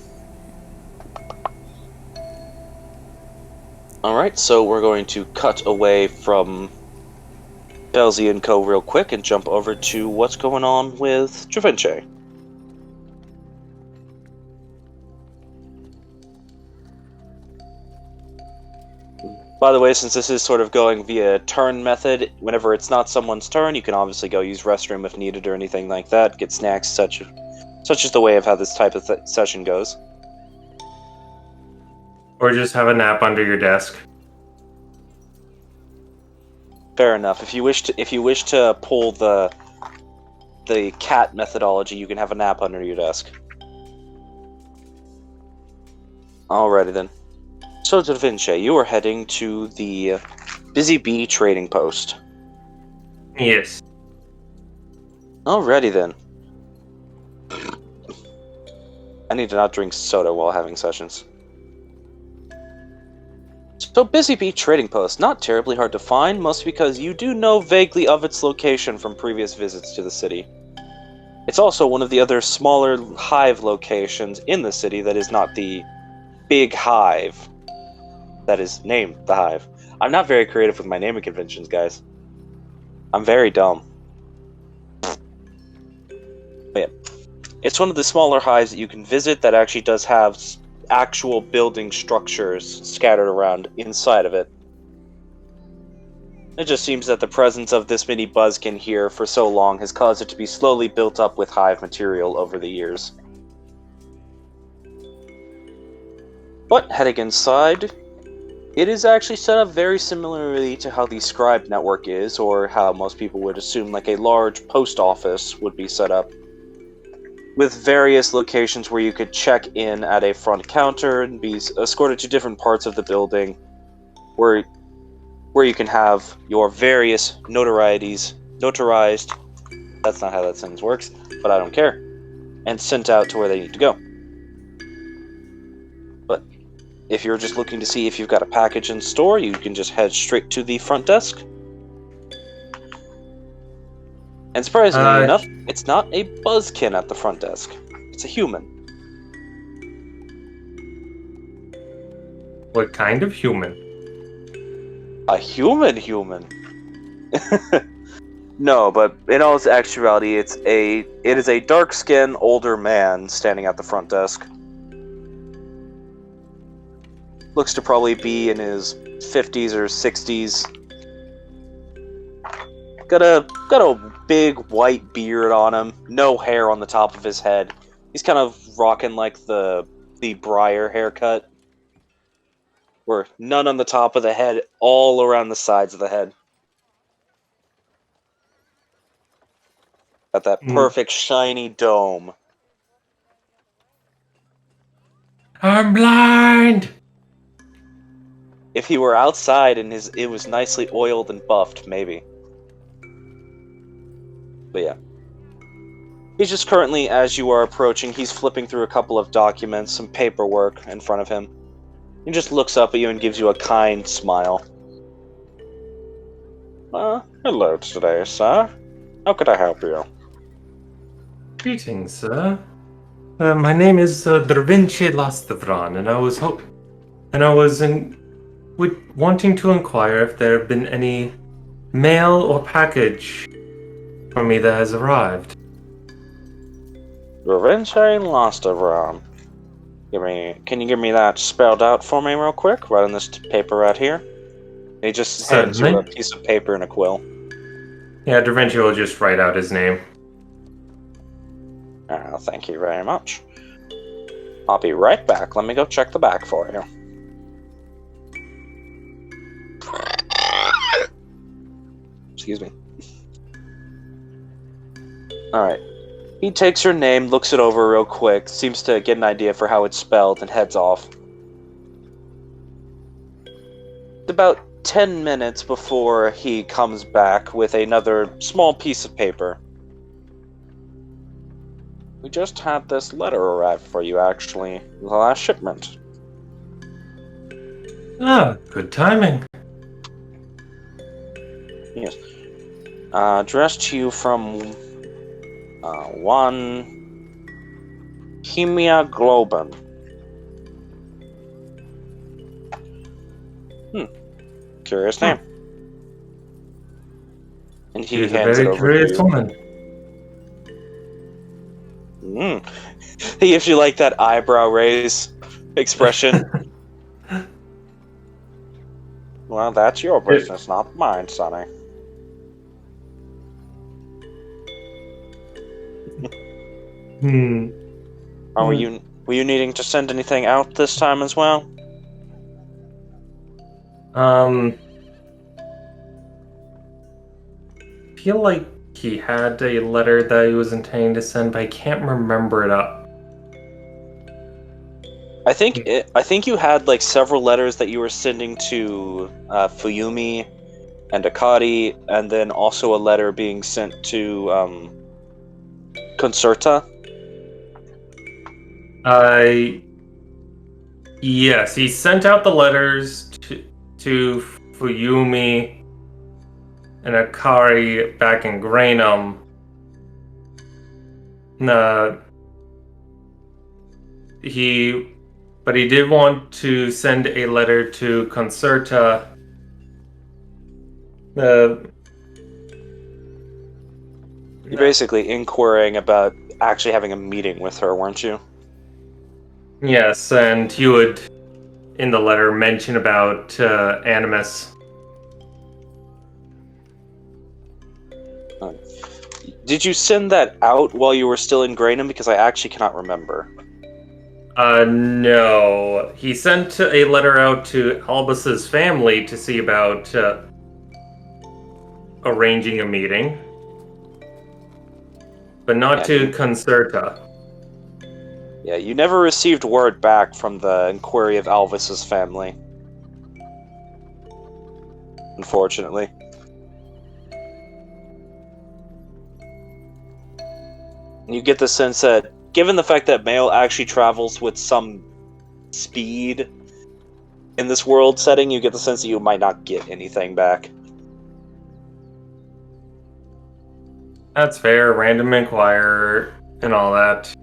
Alright, so we're going to cut away from Belzy and Co. real quick and jump over to what's going on with Da Vinci. By the way, since this is sort of going via turn method, whenever it's not someone's turn, you can obviously go use restroom if needed or anything like that, get snacks, such is the way of how this type of session goes. Or just have a nap under your desk. Fair enough. If you wish to pull the cat methodology, you can have a nap under your desk. Alrighty then. So, Da Vinci, you are heading to the Busy Bee trading post. Yes. Alrighty then. I need to not drink soda while having sessions. So, Busy Bee trading post, not terribly hard to find, mostly because you do know vaguely of its location from previous visits to the city. It's also one of the other smaller hive locations in the city that is not the big hive that is named the Hive. I'm not very creative with my naming conventions, guys. I'm very dumb. But yeah. It's one of the smaller hives that you can visit that actually does have actual building structures scattered around inside of it. It just seems that the presence of this many buzzkin here for so long has caused it to be slowly built up with hive material over the years. But heading inside, it is actually set up very similarly to how the Scribe network is, or how most people would assume like a large post office would be set up, with various locations where you could check in at a front counter and be escorted to different parts of the building, where you can have your various notarized, that's not how that sentence works, but I don't care, and sent out to where they need to go. But if you're just looking to see if you've got a package in store, you can just head straight to the front desk. And surprisingly enough, it's not a buzzkin at the front desk. It's a human. What kind of human? A human. No, but in all its actuality, it is a dark-skinned older man standing at the front desk. Looks to probably be in his 50s or 60s. Got a big white beard on him, no hair on the top of his head. He's kind of rocking like the Briar haircut, where none on the top of the head, all around the sides of the head. Got that perfect shiny dome. I'm blind! If he were outside and it was nicely oiled and buffed, maybe. But yeah. He's just currently, as you are approaching, he's flipping through a couple of documents, some paperwork in front of him. He just looks up at you and gives you a kind smile. Hello today, sir. How could I help you? Greetings, sir. My name is Da Vinci Lastavran, and I was wanting to inquire if there have been any mail or package for me that has arrived. Da Vinci Lastavran. Can you give me that spelled out for me real quick? Right on this paper right here. He just hands you a piece of paper and a quill. Yeah, Da Vinci will just write out his name. Thank you very much. I'll be right back. Let me go check the back for you. Excuse me. Alright. He takes your name, looks it over real quick, seems to get an idea for how it's spelled, and heads off. It's about 10 minutes before he comes back with another small piece of paper. We just had this letter arrive for you, actually. The last shipment. Ah, good timing. Yes. Addressed to you from one Hemia Globen. Curious name. And he She's a hands it very over to curious you. woman. He gives you like that eyebrow raise expression. Well, that's your business, not mine, Sonny. Were you needing to send anything out this time as well? Feel like he had a letter that he was intending to send, but I can't remember it up. I think you had like several letters that you were sending to Fuyumi and Akari, and then also a letter being sent to Concerta. Yes, he sent out the letters to Fuyumi and Akari back in Grainum. But he did want to send a letter to Concerta. You're basically inquiring about actually having a meeting with her, weren't you? Yes, and he would, in the letter, mention about Animus. Did you send that out while you were still in Grainum? Because I actually cannot remember. No. He sent a letter out to Albus's family to see about arranging a meeting. But not to Concerta. Yeah, you never received word back from the inquiry of Alvis's family. Unfortunately. You get the sense that, given the fact that mail actually travels with some speed in this world setting, you get the sense that you might not get anything back. That's fair, random inquirer and all that.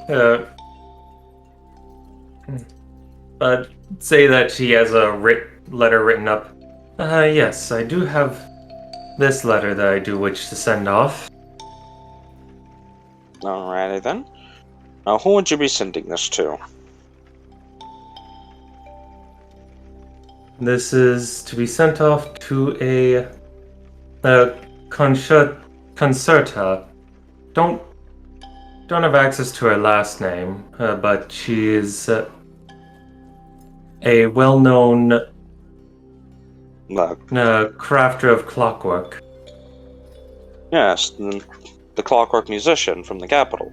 But say that she has a letter written up. Yes, I do have this letter that I do wish to send off. Alrighty then. Now, who would you be sending this to? This is to be sent off to a Concerta. Don't have access to her last name, but she is a well-known crafter of clockwork. Yes, the clockwork musician from the capital.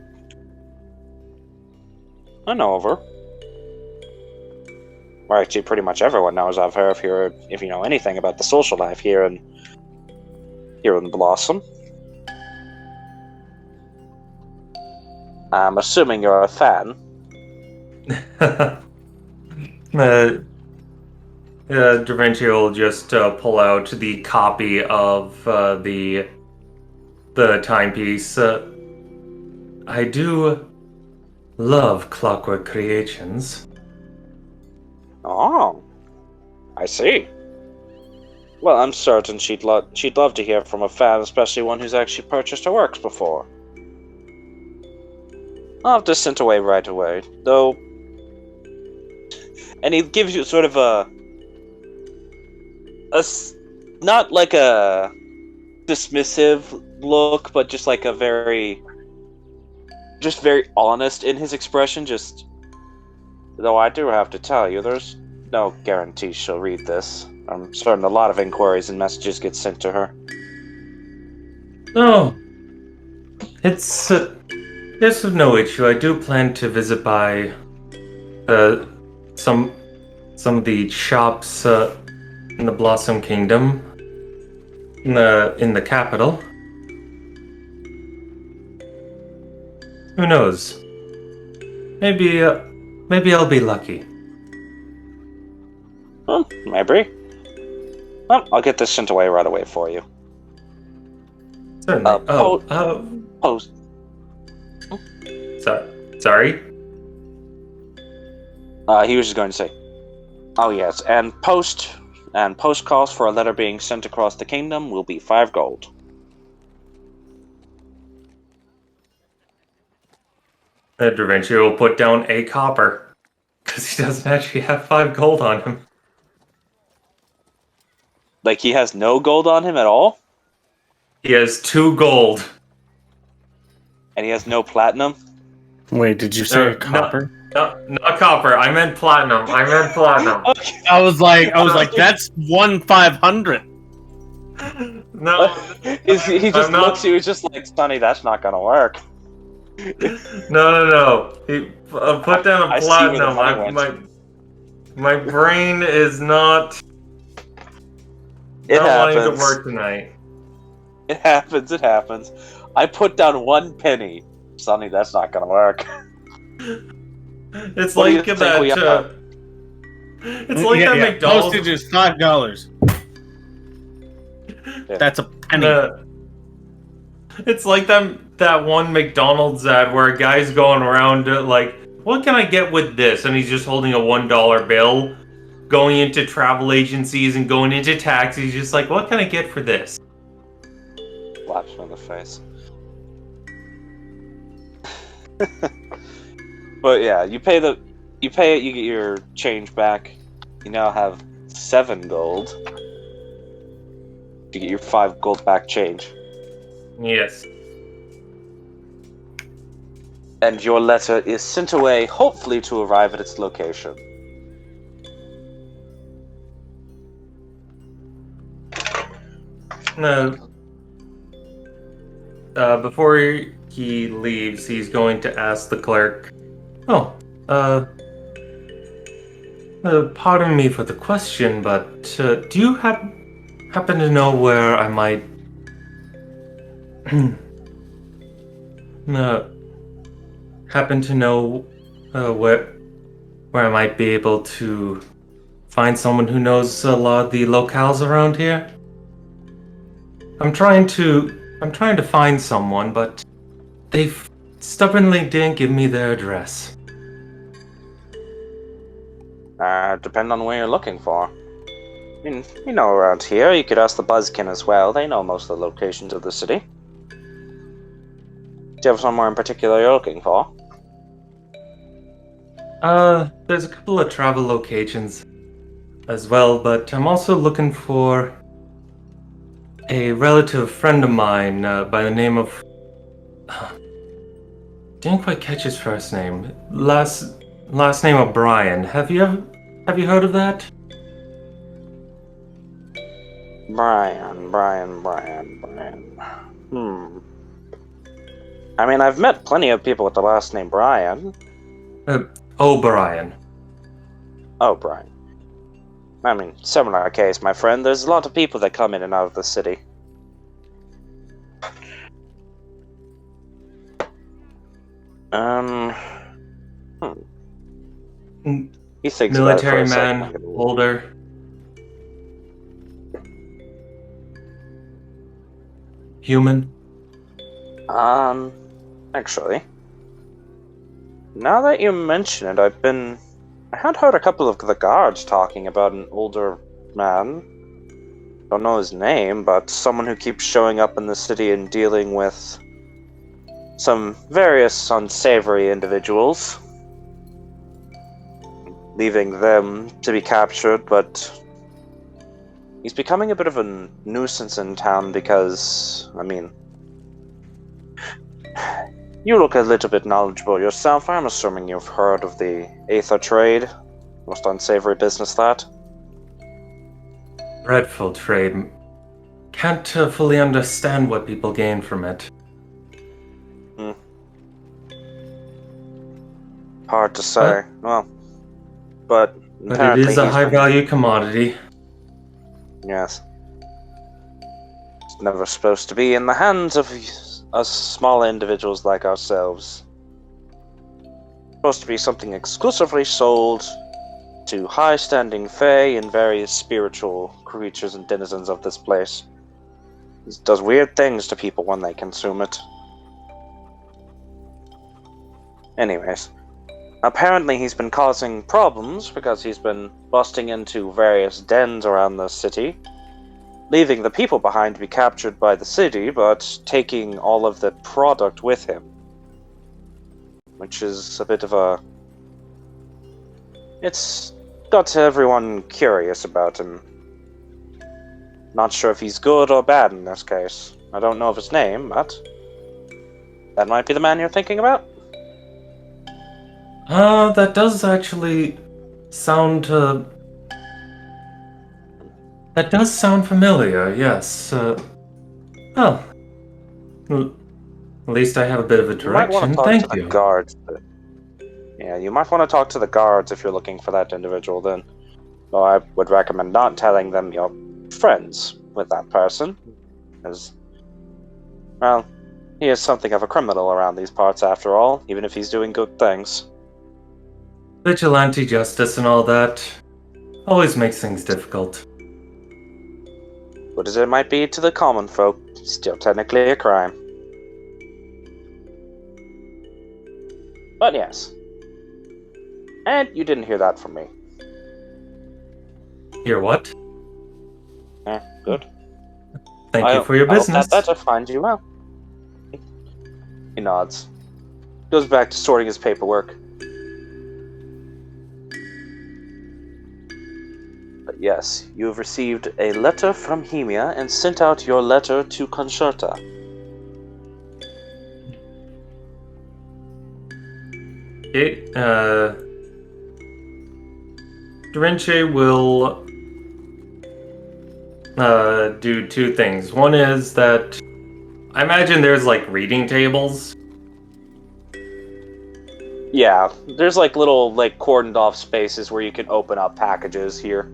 I know of her. Well, actually, pretty much everyone knows of her if you know anything about the social life here in Blossom. I'm assuming you're a fan. Davinci will just pull out the copy of the timepiece. I do love clockwork creations. Oh, I see. Well, I'm certain she'd love to hear from a fan, especially one who's actually purchased her works before. I'll have this sent away right away, though. And he gives you sort of not like a dismissive look, but just like a very honest in his expression. Though I do have to tell you, there's no guarantee she'll read this. I'm certain a lot of inquiries and messages get sent to her. Oh, it's of no issue. I do plan to visit by some of the shops in the Blossom Kingdom in the capital. Who knows? Maybe I'll be lucky. Well, maybe. Well, I'll get this sent away right away for you. Certainly. Post. Sorry? He was just going to say, oh yes, and post calls for a letter being sent across the kingdom will be 5 gold. Da Vinci will put down a copper, because he doesn't actually have 5 gold on him. Like, he has no gold on him at all? He has 2 gold. And he has no platinum? Wait, did you say copper? No, not copper. I meant platinum. Okay. I was like, that's 1/500. No. He just looks at you, he's just like, Sonny, that's not gonna work. No. He put down a I see where the platinum. money went. My brain is not It wanting to happens. work tonight. It happens. I put down 1 penny. Sonny, that's not gonna work. It's What do you like think that. we are? It's like that McDonald's. Postage is $5. Yeah. That's a penny. It's like that one McDonald's ad where a guy's going around like, what can I get with this? And he's just holding a $1 bill, going into travel agencies and going into taxis, just like, what can I get for this? Slaps him in the face. But yeah, you pay it, you get your change back. You now have 7 gold. You get your 5 gold back change. Yes. And your letter is sent away, hopefully to arrive at its location. No. Before he leaves, he's going to ask the clerk, pardon me for the question, but do you happen to know where I might happen to know where I might be able to find someone who knows a lot of the locales around here? I'm trying to find someone, but they stubbornly didn't give me their address. Depend on where you're looking for. You know, around here, you could ask the Buzzkin as well. They know most of the locations of the city. Do you have somewhere in particular you're looking for? There's a couple of travel locations as well, but I'm also looking for a relative friend of mine by the name of... Didn't quite catch his first name. Last name of Brian. Have you heard of that? Brian. I mean, I've met plenty of people with the last name Brian. O'Brien. Oh, Brian. I mean, similar case, my friend. There's a lot of people that come in and out of the city. He thinks Military about it for a man, second. older. Human. Actually, now that you mention it, I had heard a couple of the guards talking about an older man. Don't know his name, but someone who keeps showing up in the city and dealing with some various unsavory individuals, leaving them to be captured, but he's becoming a bit of a nuisance in town because, I mean, you look a little bit knowledgeable yourself. I'm assuming you've heard of the Aether trade. Most unsavory business, that. Dreadful trade. Can't fully understand what people gain from it. Hard to say. But it is a high-value commodity. Yes. It's never supposed to be in the hands of us small individuals like ourselves. It's supposed to be something exclusively sold to high-standing fae and various spiritual creatures and denizens of this place. It does weird things to people when they consume it. Anyways, apparently he's been causing problems because he's been busting into various dens around the city, leaving the people behind to be captured by the city, but taking all of the product with him. Which is a bit of a... It's got everyone curious about him. Not sure if he's good or bad in this case. I don't know of his name, but... That might be the man you're thinking about? That does actually sound, That does sound familiar, yes. Well, at least I have a bit of a You might want direction, to talk thank to you. the guards. Yeah, you might want to talk to the guards if you're looking for that individual then. Though I would recommend not telling them you're friends with that person. As, well, he is something of a criminal around these parts after all, even if he's doing good things. Vigilante justice and all that always makes things difficult. Good as it might be to the common folk, still technically a crime. But yes. And you didn't hear that from me. Hear what? Good. Thank you for your business. I hope that better finds you well. He nods. Goes back to sorting his paperwork. But yes, you have received a letter from Hemia and sent out your letter to Concerta. Okay, Dorinche will do two things. One is that I imagine there's like reading tables. Yeah, there's like little cordoned off spaces where you can open up packages here.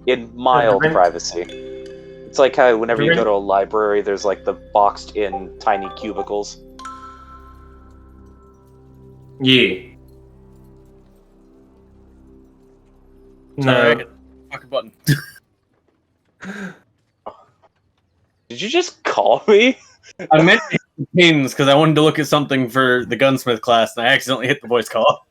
In mild privacy. It's like how whenever you go to a library, there's like the boxed in tiny cubicles. Yeah. Sorry, No. fucking button. Did you just call me? I meant to hit the pins because I wanted to look at something for the gunsmith class, and I accidentally hit the voice call.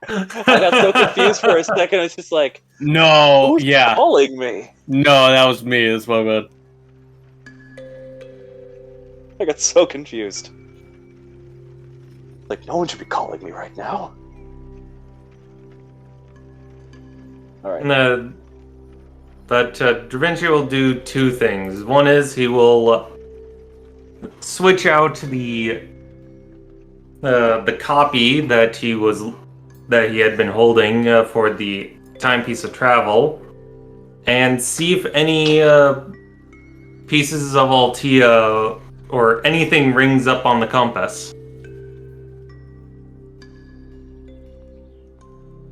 I got so confused for a second. I was just like, No, who's yeah. calling me? No, that was me. That's my bad. I got so confused. Like, no one should be calling me right now. Alright. No. But Da Vinci will do two things. One is he will switch out the copy that he had been holding for the timepiece of travel, and see if any pieces of Altea or anything rings up on the compass.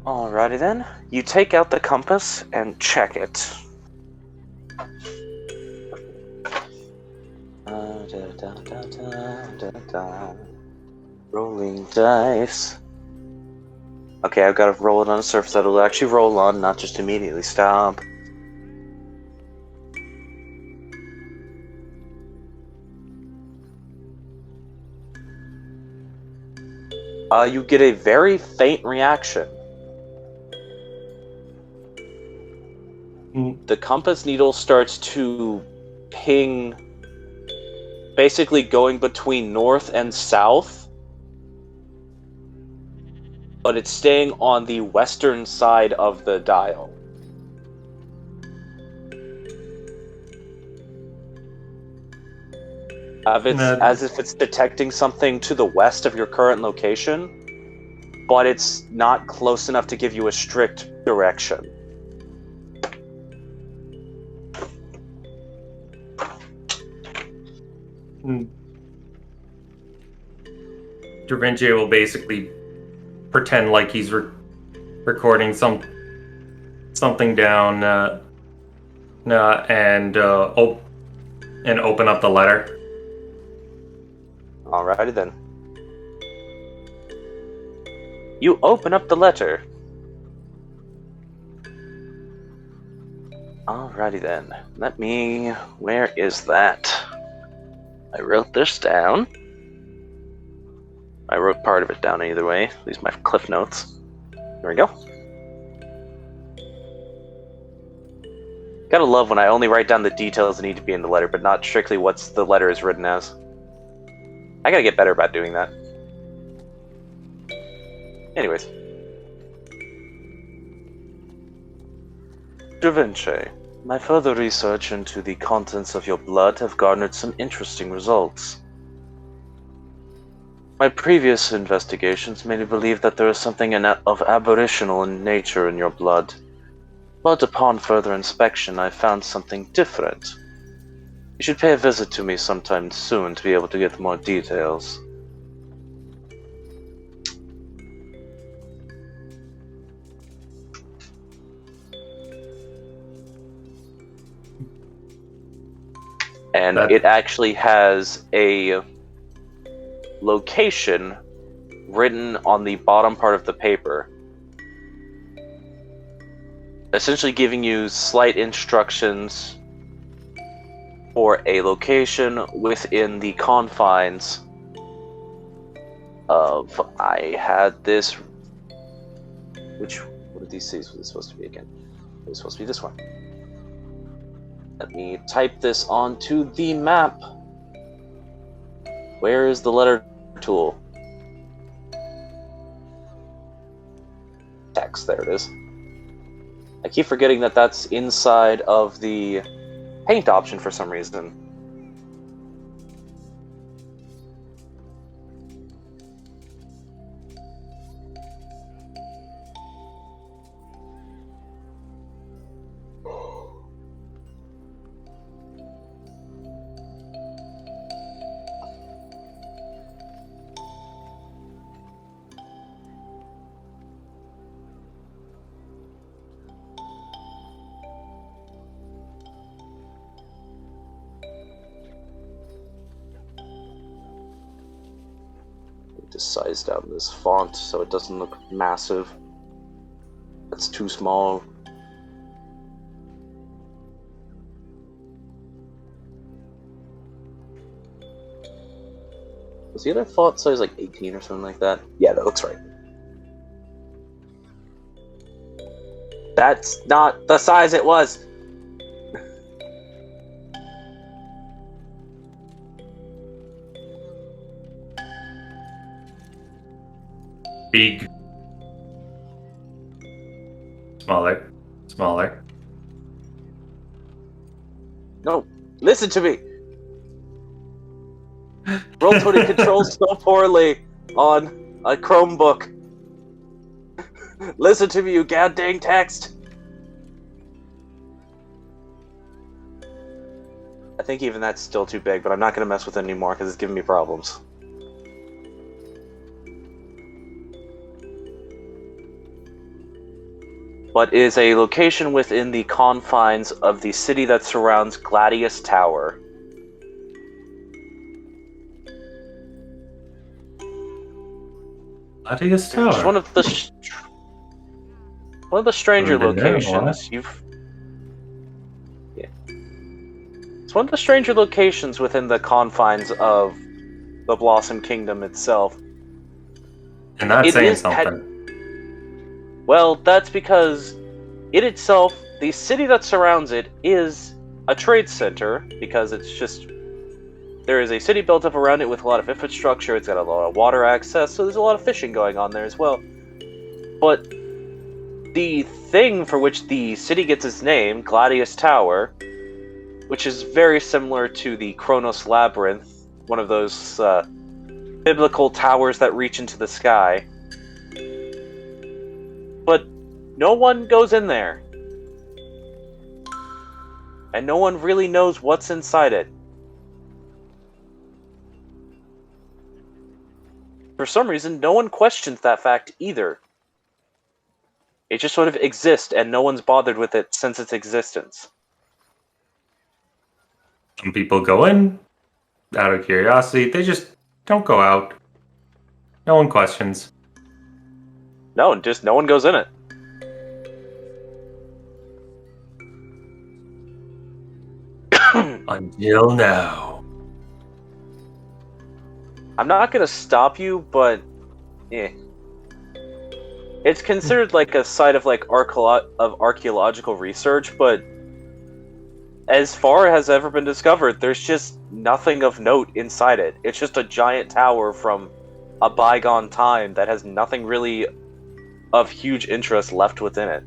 Alrighty then. You take out the compass and check it. Rolling dice. Okay, I've got to roll it on a surface that will actually roll on, not just immediately stop. You get a very faint reaction. The compass needle starts to ping, basically going between north and south, but it's staying on the western side of the dial. As if it's detecting something to the west of your current location, but it's not close enough to give you a strict direction. Da Vinci will basically pretend like he's recording something down and open up the letter. Alrighty then. You open up the letter. Alright. Alrighty then. Where is that? I wrote this down. I wrote part of it down either way. At least my cliff notes. There we go. Gotta love when I only write down the details that need to be in the letter, but not strictly what the letter is written as. I gotta get better about doing that. Anyways. Da Vinci, my further research into the contents of your blood have garnered some interesting results. My previous investigations made me believe that there is something of aboriginal in nature in your blood. But upon further inspection, I found something different. You should pay a visit to me sometime soon to be able to get more details. And it actually has a location written on the bottom part of the paper, essentially giving you slight instructions for a location within the confines of... I had this... What of these cities was this supposed to be again? It was supposed to be this one. Let me type this onto the map. Where is the letter tool? Text, there it is. I keep forgetting that that's inside of the paint option for some reason. Just size down this font so it doesn't look massive. That's too small. Was the other font size like 18 or something like that? Yeah, that looks right. That's not the size it was! Big. Smaller. Smaller. No, listen to me! Roll20 controls so poorly on a Chromebook. Listen to me, you goddamn text! I think even that's still too big, but I'm not going to mess with it anymore because it's giving me problems. But is a location within the confines of the city that surrounds Gladius Tower. Gladius Tower? It's one of the stranger Haven't been there in a while. locations. It's one of the stranger locations within the confines of the Blossom Kingdom itself. And that's It saying is something. Well, that's because it itself, the city that surrounds it, is a trade center, because it's just... There is a city built up around it with a lot of infrastructure, it's got a lot of water access, so there's a lot of fishing going on there as well. But the thing for which the city gets its name, Gladius Tower, which is very similar to the Kronos Labyrinth, one of those biblical towers that reach into the sky. But no one goes in there. And no one really knows what's inside it. For some reason, no one questions that fact either. It just sort of exists, and no one's bothered with it since its existence. Some people go in out of curiosity. They just don't go out. No one questions. No, just no one goes in it. Until now. I'm not gonna stop you, but it's considered like a site of like archaeological research, but as far as has ever been discovered, there's just nothing of note inside it. It's just a giant tower from a bygone time that has nothing really of huge interest left within it.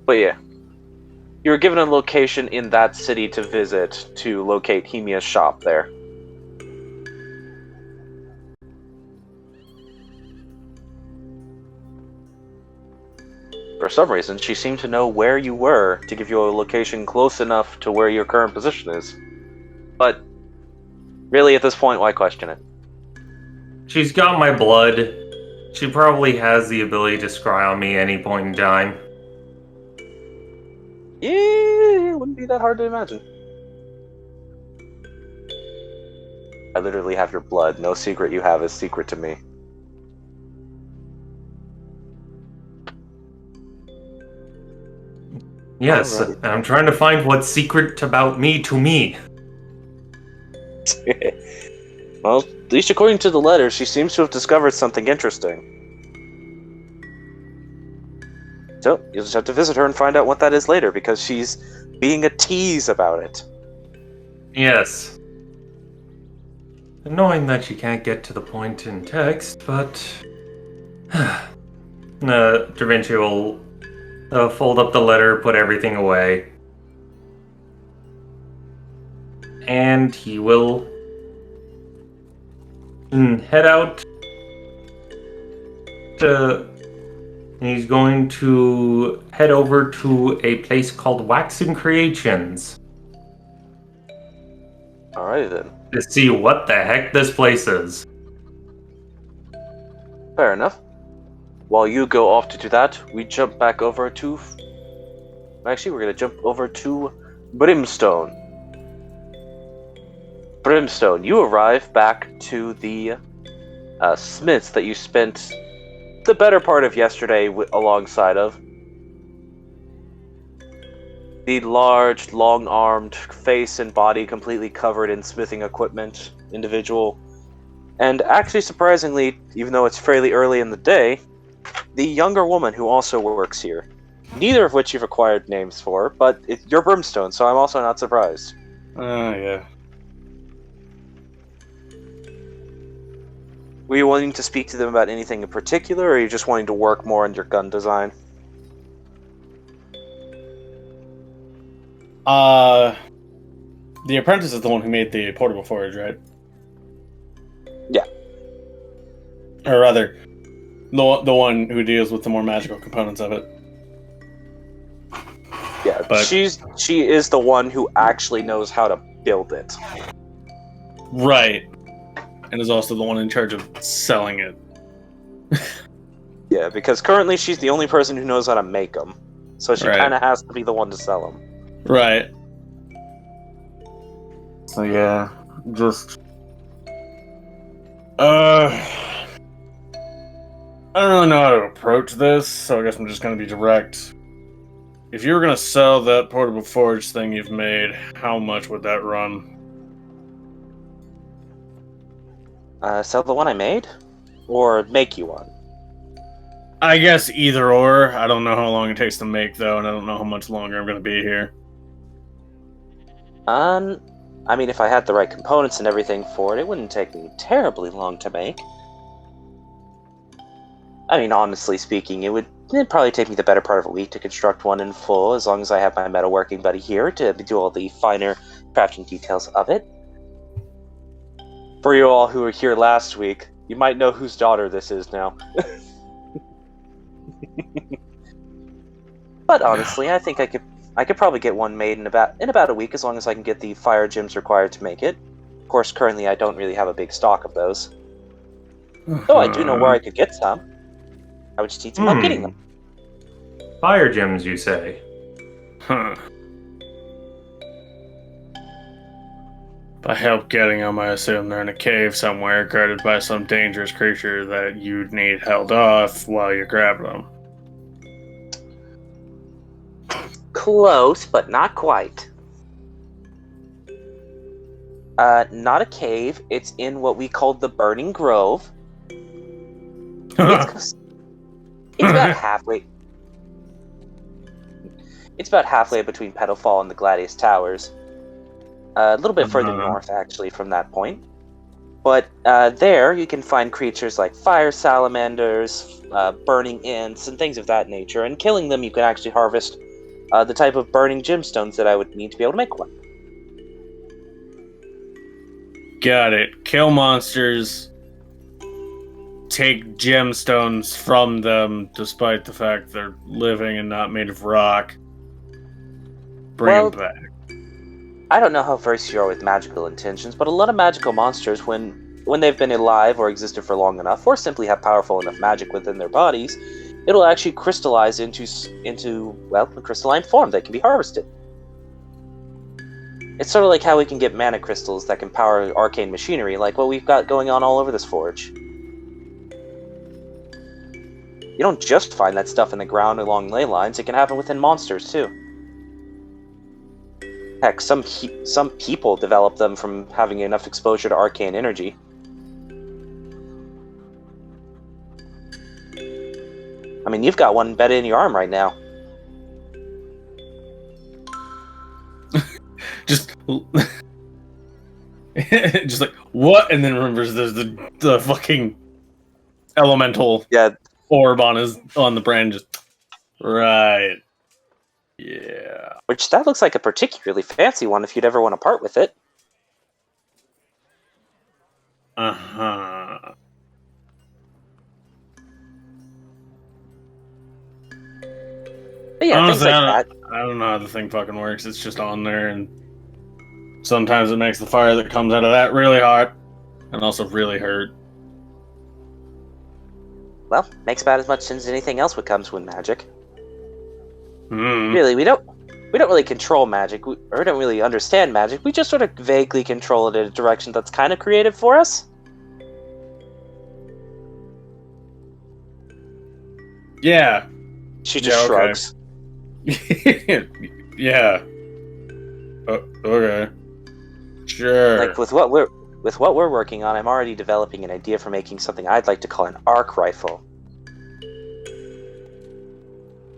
But yeah, you were given a location in that city to visit to locate Hemia's shop there. For some reason, she seemed to know where you were to give you a location close enough to where your current position is. But really, at this point, why question it? She's got my blood. She probably has the ability to scry on me any point in time. Yeah, it wouldn't be that hard to imagine. I literally have your blood. No secret you have is secret to me. Yes, Alright. and I'm trying to find what's secret about me to me. Well, at least according to the letter, she seems to have discovered something interesting. So, you'll just have to visit her and find out what that is later, because she's being a tease about it. Yes. Annoying that she can't get to the point in text, but... Da Vinci will fold up the letter, put everything away. And he will head out to... He's going to head over to a place called Waxen Creations. Alrighty then. To see what the heck this place is. Fair enough. While you go off to do that, we jump back over to... Actually, we're going to jump over to Brimstone. Brimstone, you arrive back to the smiths that you spent the better part of yesterday alongside of. The large, long-armed face and body completely covered in smithing equipment individual. And actually, surprisingly, even though it's fairly early in the day, the younger woman who also works here. Neither of which you've acquired names for, but you're Brimstone, so I'm also not surprised. Yeah. Were you wanting to speak to them about anything in particular, or are you just wanting to work more on your gun design? The apprentice is the one who made the portable forge, right? Yeah. Or rather, the one who deals with the more magical components of it. Yeah, But- she is the one who actually knows how to build it. Right. And is also the one in charge of selling it. Yeah, because currently she's the only person who knows how to make them. So she Right. kind of has to be the one to sell them. Right. So yeah, just... I don't really know how to approach this, so I guess I'm just gonna be direct. If you were gonna sell that portable forge thing you've made, how much would that run? Sell the one I made? Or make you one? I guess either or. I don't know how long it takes to make, though, and I don't know how much longer I'm gonna be here. I mean, if I had the right components and everything for it, it wouldn't take me terribly long to make. I mean, honestly speaking, it'd probably take me the better part of a week to construct one in full, as long as I have my metalworking buddy here to do all the finer crafting details of it. For you all who were here last week, you might know whose daughter this is now. But honestly, I think I could probably get one made in about a week, as long as I can get the fire gems required to make it. Of course, currently I don't really have a big stock of those. Though I do know where I could get some. I would just teach them about getting them. Fire gems, you say? Huh. By help getting them, I assume they're in a cave somewhere, guarded by some dangerous creature that you'd need held off while you grab them. Close, but not quite. Not a cave. It's in what we called the Burning Grove. It's about halfway. It's about halfway between Petalfall and the Gladius Towers. A little bit further north, actually, from that point. But there, you can find creatures like fire salamanders, burning imps, and things of that nature. And killing them, you can actually harvest the type of burning gemstones that I would need to be able to make one. Got it. Kill monsters. Take gemstones from them, despite the fact they're living and not made of rock. Bring them back. I don't know how versed you are with magical intentions, but a lot of magical monsters, when they've been alive or existed for long enough, or simply have powerful enough magic within their bodies, it'll actually crystallize into a crystalline form that can be harvested. It's sort of like how we can get mana crystals that can power arcane machinery, like what we've got going on all over this forge. You don't just find that stuff in the ground along ley lines, it can happen within monsters too. Heck, some people develop them from having enough exposure to arcane energy. I mean, you've got one embedded in your arm right now. Just like, what? And then remembers there's the fucking elemental orb on the brand. Just right. Yeah. Which, that looks like a particularly fancy one if you'd ever want to part with it. Uh-huh. But yeah, honestly, things like that. I don't know how the thing fucking works. It's just on there, and sometimes it makes the fire that comes out of that really hot, and also really hurt. Well, makes about as much sense as anything else that comes with magic. Mm. Really, we don't really control magic, or don't really understand magic. We just sort of vaguely control it in a direction that's kind of creative for us. Yeah. She just shrugs. Yeah. Okay. Sure. Like with what we're working on, I'm already developing an idea for making something I'd like to call an arc rifle.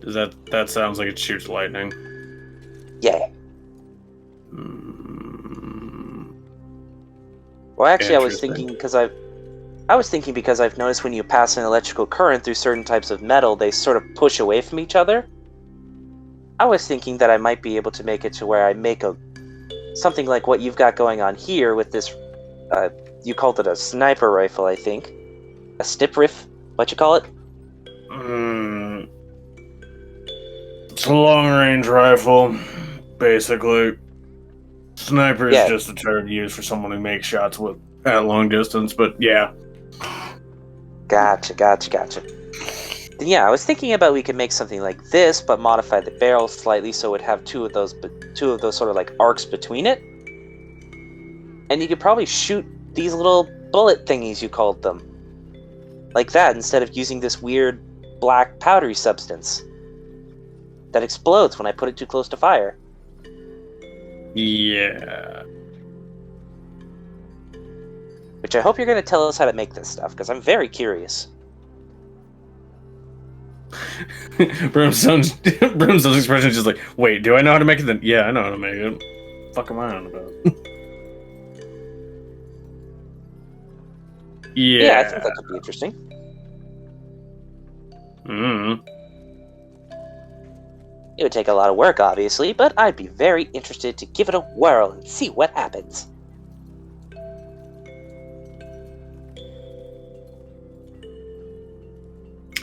That sounds like it shoots lightning. Yeah. Well, actually, I was thinking because I've noticed when you pass an electrical current through certain types of metal, they sort of push away from each other. I was thinking that I might be able to make it to where I make something like what you've got going on here with this. You called it a sniper rifle, I think. A snip riff? What you call it? It's a long-range rifle, basically. Sniper is just a term used for someone who makes shots at long distance, but yeah. Gotcha. Then yeah, I was thinking about we could make something like this, but modify the barrel slightly so it would have two of those sort of like arcs between it. And you could probably shoot these little bullet thingies, you called them. Like that, instead of using this weird black powdery substance that explodes when I put it too close to fire. Yeah. Which I hope you're going to tell us how to make this stuff, because I'm very curious. Brimstone's expression is just like, wait, do I know how to make it then? Yeah, I know how to make it. Fuck am I on about? Yeah, I think that could be interesting. It would take a lot of work, obviously, but I'd be very interested to give it a whirl and see what happens.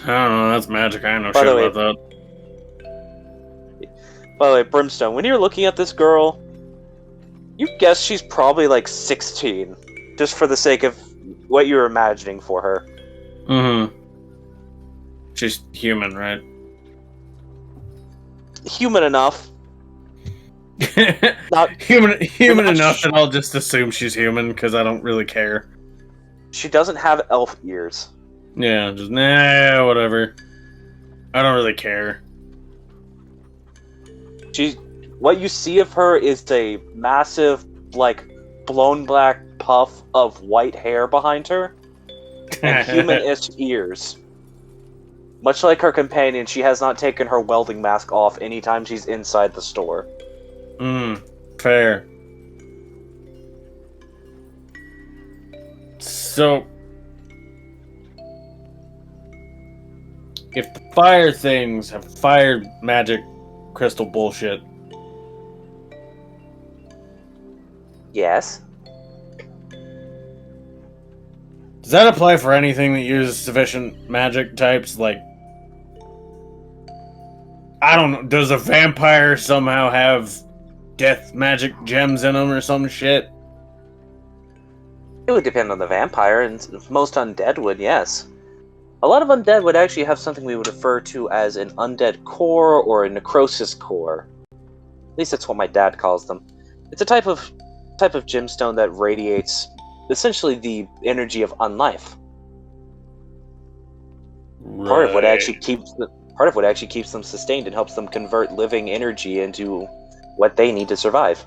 I don't know, that's magic. I know shit about that. By the way, Brimstone, when you're looking at this girl, you guess she's probably like 16, just for the sake of what you're imagining for her. She's human, right? Human enough. Not human not enough sh- that I'll just assume she's human because I don't really care. She doesn't have elf ears. Yeah, just whatever. I don't really care. What you see of her is a massive, like, blown black puff of white hair behind her, and human-ish ears. Much like her companion, she has not taken her welding mask off anytime she's inside the store. Fair. So, if the fire things have fire magic crystal bullshit, Yes. does that apply for anything that uses sufficient magic types? Like, I don't know, does a vampire somehow have death magic gems in them or some shit? It would depend on the vampire, and most undead would, yes. A lot of undead would actually have something we would refer to as an undead core or a necrosis core. At least that's what my dad calls them. It's a type of gemstone that radiates essentially the energy of unlife. Part of what actually keeps them sustained and helps them convert living energy into what they need to survive.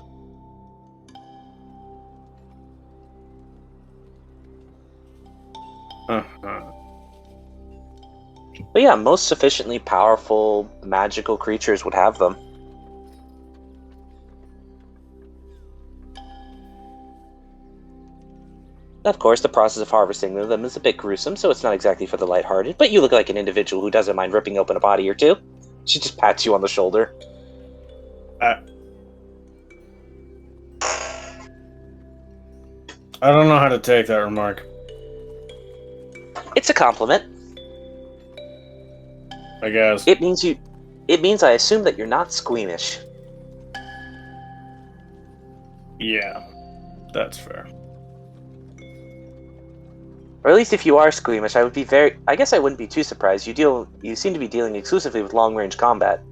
But yeah, most sufficiently powerful magical creatures would have them. Of course, the process of harvesting them is a bit gruesome, so it's not exactly for the lighthearted, but you look like an individual who doesn't mind ripping open a body or two. She just pats you on the shoulder. I don't know how to take that remark. It's a compliment. I guess. It means I assume that you're not squeamish. Yeah, that's fair. Or at least if you are squeamish, I guess I wouldn't be too surprised. You seem to be dealing exclusively with long-range combat.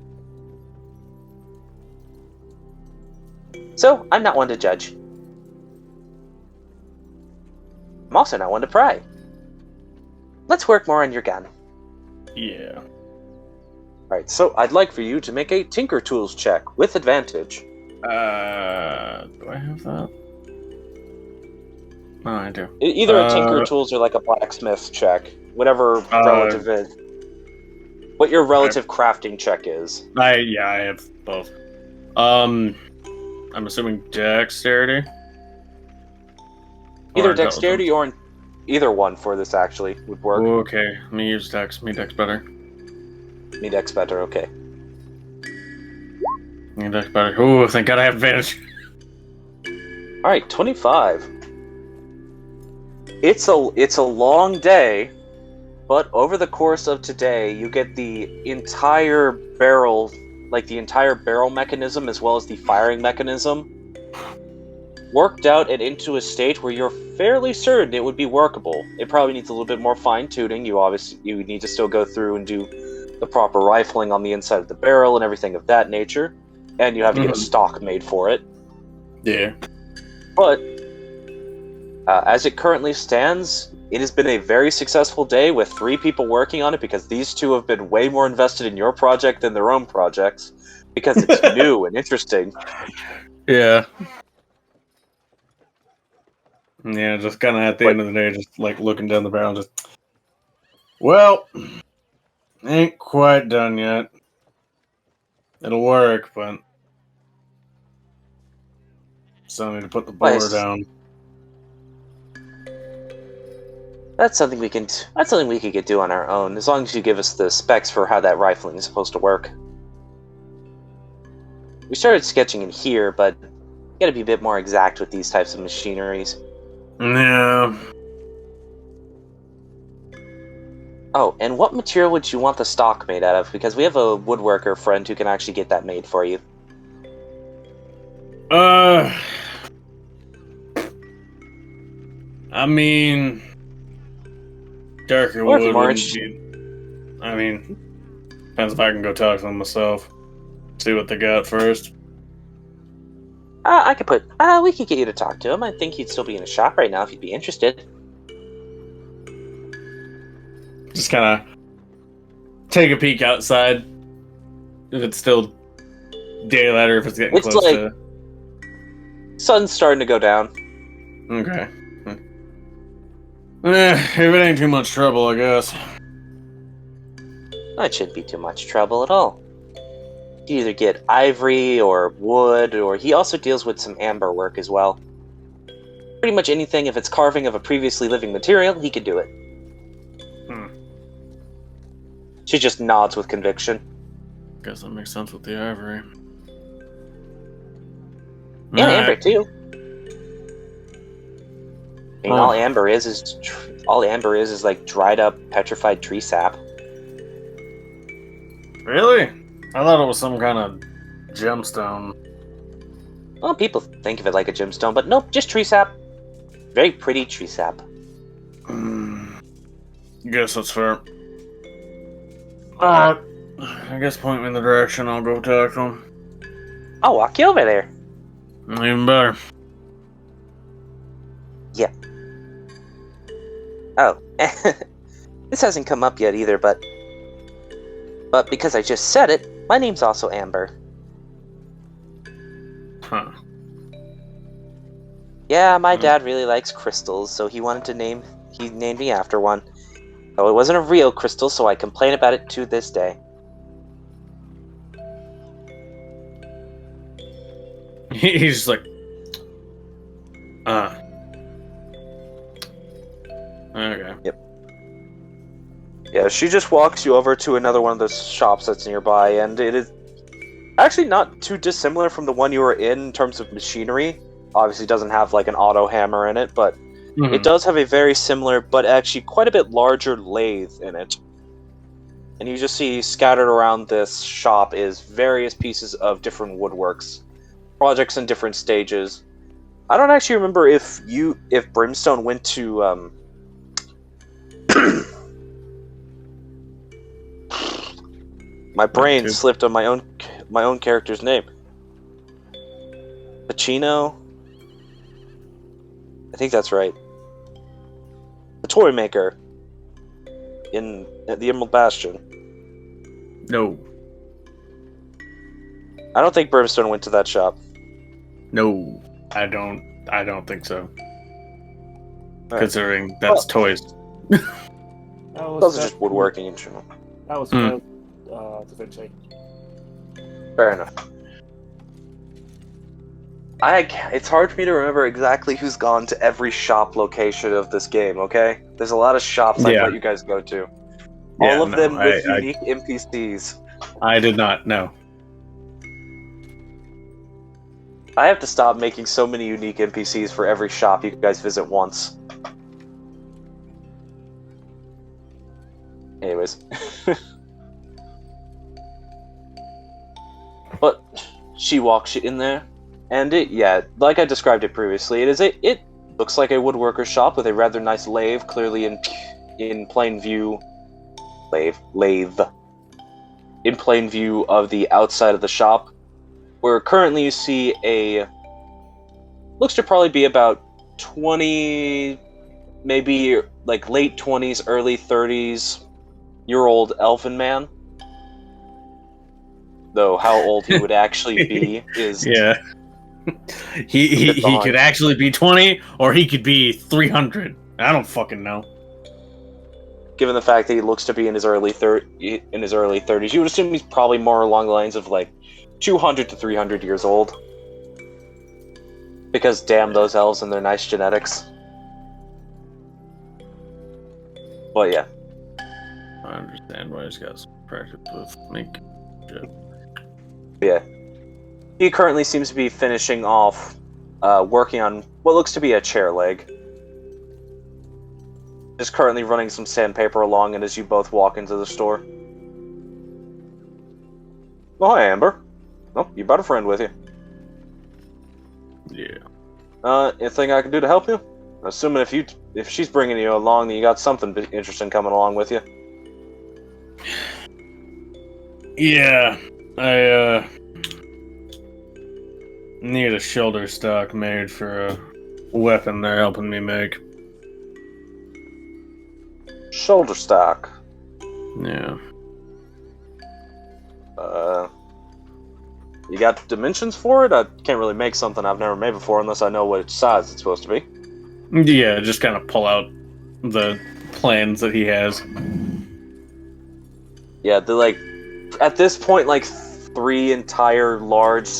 So, I'm not one to judge. I'm also not one to pry. Let's work more on your gun. Yeah. Alright, so I'd like for you to make a Tinker Tools check with advantage. Do I have that? Oh, I do. Either a Tinker Tools or like a blacksmith check. Whatever relative is. What your relative crafting check is. I have both. I'm assuming dexterity? Either dexterity or either one for this actually would work. Ooh, okay, let me use dex. Me dex better. Me dex better, okay. Me dex better. Ooh, thank God I have advantage. Alright, 25. It's a long day, but over the course of today, you get the entire barrel mechanism as well as the firing mechanism worked out and into a state where you're fairly certain it would be workable. It probably needs a little bit more fine-tuning. You need to still go through and do the proper rifling on the inside of the barrel and everything of that nature, and you have to get a stock made for it. Yeah. But as it currently stands, it has been a very successful day with 3 people working on it because these 2 have been way more invested in your project than their own projects because it's new and interesting. Yeah. Yeah, just kind of at the end of the day, just like looking down the barrel, just, well, ain't quite done yet. It'll work, but still need to put the bore down. That's something we can do on our own, as long as you give us the specs for how that rifling is supposed to work. We started sketching in here, but you gotta be a bit more exact with these types of machineries. Yeah. Oh, and what material would you want the stock made out of? Because we have a woodworker friend who can actually get that made for you. I mean, darker wood wouldn't be. I mean, depends if I can go talk to them myself. See what they got first. I could put. We could get you to talk to him. I think he'd still be in the shop right now if you'd be interested. Just kind of take a peek outside. If it's still daylight or if it's getting It's close like- to. Sun's starting to go down. Okay. If it ain't too much trouble, I guess. It shouldn't be too much trouble at all. You either get ivory or wood, or he also deals with some amber work as well. Pretty much anything, if it's carving of a previously living material, he could do it. She just nods with conviction. Guess that makes sense with the ivory. And amber too. I mean, all amber is like dried up, petrified tree sap. Really? I thought it was some kind of gemstone. Well, people think of it like a gemstone, but nope, just tree sap. Very pretty tree sap. Guess that's fair. Alright. I guess point me in the direction, I'll go talk to him. I'll walk you over there. Even better. Yeah. Oh, this hasn't come up yet either, but because I just said it, my name's also Amber. Huh. Yeah, my dad really likes crystals, so he named me after one. Though it wasn't a real crystal, so I complain about it to this day. He's just like, okay. Yep. Yeah, she just walks you over to another one of those shops that's nearby, and it is actually not too dissimilar from the one you were in terms of machinery. Obviously doesn't have like an auto hammer in it, but it does have a very similar, but actually quite a bit larger lathe in it. And you just see scattered around this shop is various pieces of different woodworks. Projects in different stages. I don't actually remember if Brimstone went to my brain slipped on my own character's name. Pacino? I think that's right. The toy maker in the Emerald Bastion. No. I don't think Brimstone went to that shop. No. I don't think so. Right. Considering that's toys. Those are just woodworking in general. That was Da Vinci. Fair enough. It's hard for me to remember exactly who's gone to every shop location of this game, okay? There's a lot of shops I let you guys go to. All of them with unique NPCs. I did not know. I have to stop making so many unique NPCs for every shop you guys visit once. Anyways. But she walks you in there, and like I described it previously, it looks like a woodworker's shop with a rather nice lathe, clearly in plain view. Lathe. In plain view of the outside of the shop, where currently you see looks to probably be about 20, maybe like late 20s, early 30s year old elfin man. Though how old he would actually be is he could actually be 20 or he could be 300. I don't fucking know. Given the fact that he looks to be in his early 30s, you would assume he's probably more along the lines of like 200 to 300 years old. Because damn those elves and their nice genetics. But yeah. I understand why he's got some practice with mink. Yeah. He currently seems to be finishing off, working on what looks to be a chair leg. Is currently running some sandpaper along, and as you both walk into the store. Oh, hi, Amber. Oh, you brought a friend with you. Yeah. Anything I can do to help you? Assuming if she's bringing you along, then you got something interesting coming along with you. Yeah. Need a shoulder stock made for a weapon they're helping me make. Shoulder stock. Yeah. You got dimensions for it? I can't really make something I've never made before unless I know which size it's supposed to be. Yeah, just kind of pull out the plans that he has. Yeah, they're like, at this point, like 3 entire large,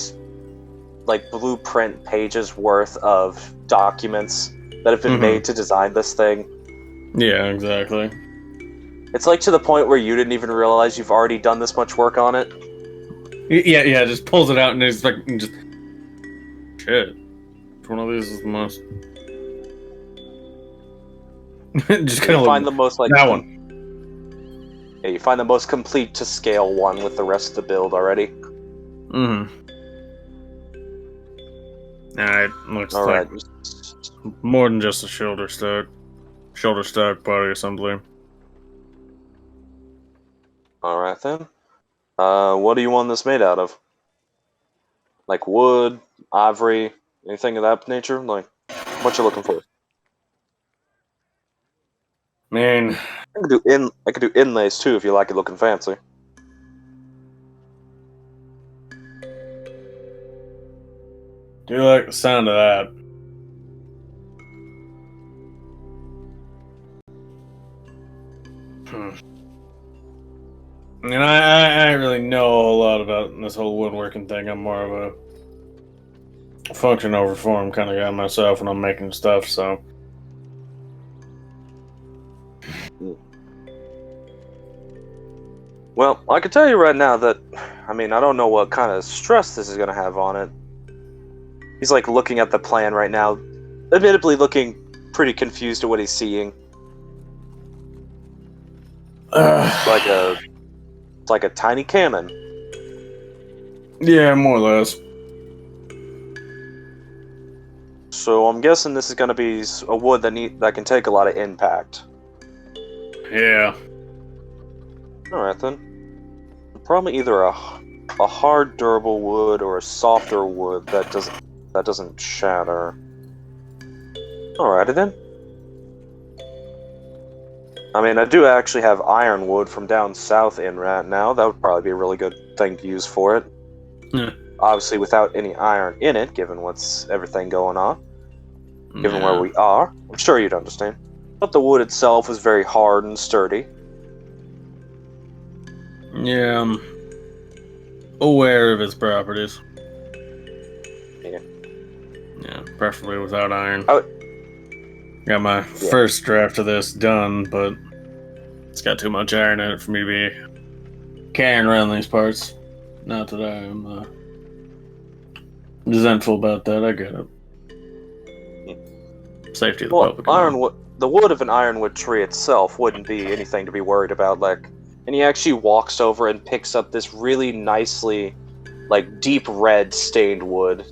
like blueprint pages worth of documents that have been made to design this thing. Yeah, exactly. It's like to the point where you didn't even realize you've already done this much work on it. Yeah, just pulls it out and it's like, just... Shit. Which one of these is the most... just kind You of find the most, like... that one. Yeah, you find the most complete to scale one with the rest of the build already. Mm-hmm. Alright, looks Alright. like more than just a shoulder stock. Shoulder stock body assembly. Alright then. What do you want this made out of? Like wood, ivory, anything of that nature? Like, what you looking for? I mean, I could do inlays too if you like it looking fancy. do you like the sound of that? I mean, I don't really know a whole lot about this whole woodworking thing. I'm more of a function over form kind of guy myself when I'm making stuff, so... Well, I can tell you right now that, I mean, I don't know what kind of stress this is going to have on it. He's like looking at the plan right now, admittedly looking pretty confused at what he's seeing. It's like a tiny cannon. Yeah, more or less. So I'm guessing this is going to be a wood that can take a lot of impact. Yeah. Alright then. Probably either a hard, durable wood or a softer wood that doesn't shatter. Alrighty then. I mean, I do actually have ironwood from down south in right now. That would probably be a really good thing to use for it. Yeah. Obviously, without any iron in it, given everything going on, given where we are, I'm sure you'd understand. But the wood itself is very hard and sturdy. Yeah, I'm aware of its properties. Yeah. Yeah, preferably without iron. Got my Yeah. first draft of this done, but it's got too much iron in it for me to be carrying around these parts. Not that I'm resentful about that, I get it. Safety of the public. The wood of an ironwood tree itself wouldn't be anything to be worried about, like... And he actually walks over and picks up this really nicely, like, deep red stained wood.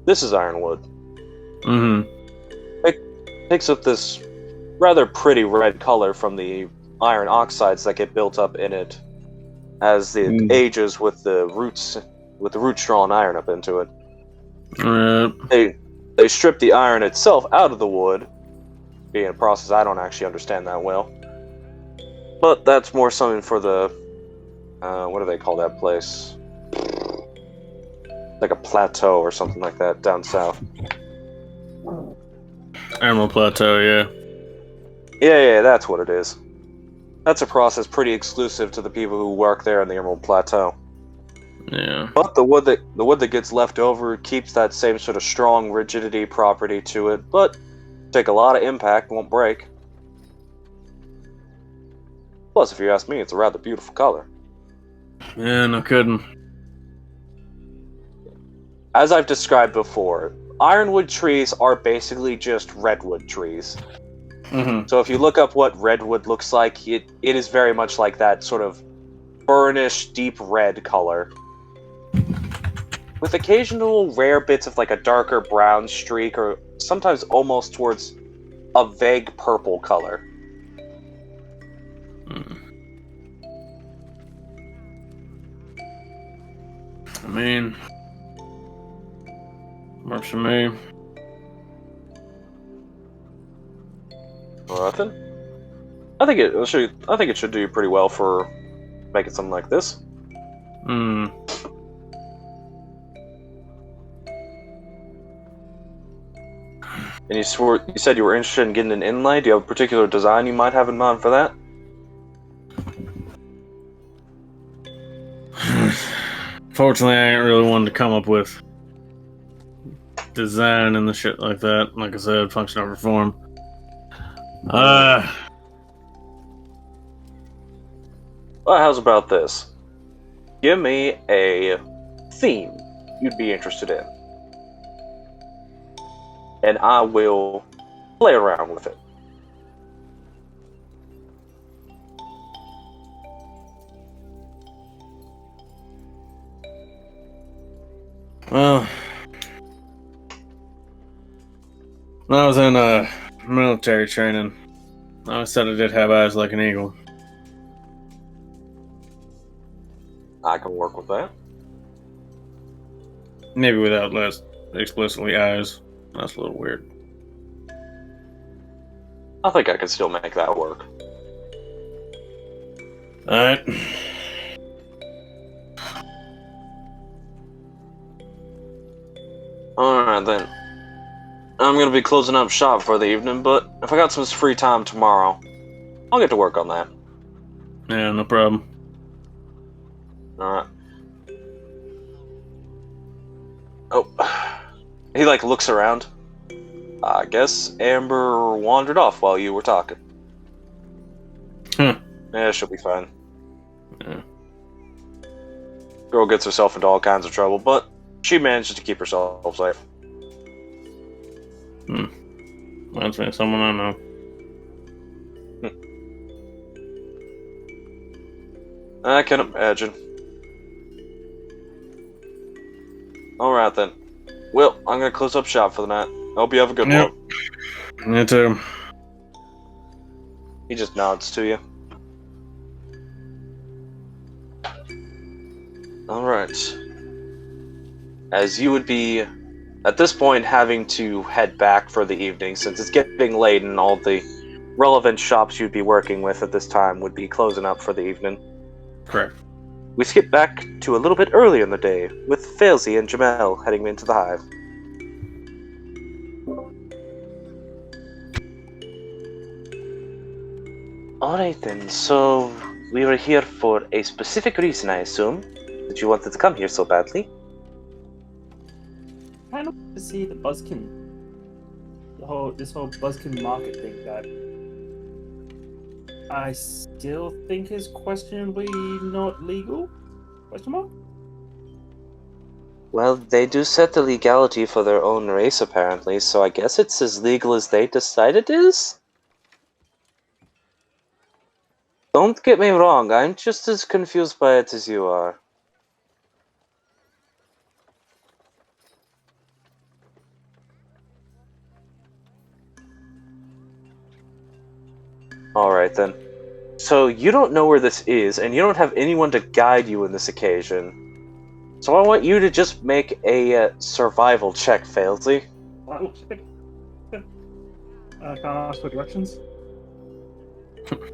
This is ironwood. Mm-hmm. Picks up this rather pretty red color from the iron oxides that get built up in it as it ages with the roots drawing iron up into it. They strip the iron itself out of the wood, being a process I don't actually understand that well. But that's more something for the, what do they call that place? Like a plateau or something like that down south. Emerald Plateau, yeah. Yeah, that's what it is. That's a process pretty exclusive to the people who work there in the Emerald Plateau. Yeah. But the wood that gets left over keeps that same sort of strong rigidity property to it, but take a lot of impact, won't break. Plus, if you ask me, it's a rather beautiful color. Yeah, no kidding. As I've described before, ironwood trees are basically just redwood trees. Mm-hmm. So if you look up what redwood looks like, it is very much like that sort of burnished, deep red color. With occasional rare bits of like a darker brown streak, or sometimes almost towards a vague purple color. I mean, Works for me. Alright then. I think it should do pretty well for making something like this. Hmm. And you said you were interested in getting an inlay. Do you have a particular design you might have in mind for that? Fortunately, I ain't really one to come up with design and the shit like that. Like I said, function over form. Well, how's about this? Give me a theme you'd be interested in, and I will play around with it. Well, when I was in military training, I always said I did have eyes like an eagle. I can work with that. Maybe without less explicitly eyes. That's a little weird. I think I can still make that work. Alright. Alright then. I'm gonna be closing up shop for the evening, but if I got some free time tomorrow, I'll get to work on that. Yeah, no problem. Alright. Oh. He looks around. I guess Amber wandered off while you were talking. Yeah, she'll be fine. Yeah. Girl gets herself into all kinds of trouble, but she manages to keep herself safe. Reminds me of someone I know. I can imagine. Alright then. Well, I'm gonna close up shop for the night. Hope you have a good Yep. one. Me too. He just nods to you. Alright. As you would be, at this point, having to head back for the evening, since it's getting late and all the relevant shops you'd be working with at this time would be closing up for the evening. Correct. We skip back to a little bit earlier in the day, with Failsy and Jamel heading into the hive. Alright then, so we were here for a specific reason, I assume, that you wanted to come here so badly. Kind of want to see the Buzzkin, this whole Buzzkin market thing that I still think is questionably not legal. Question mark? Well, they do set the legality for their own race, apparently, so I guess it's as legal as they decide it is? Don't get me wrong, I'm just as confused by it as you are. Alright then. So you don't know where this is, and you don't have anyone to guide you in this occasion. So I want you to just make a survival check, Failsy. Oh, shit. Can I ask for directions?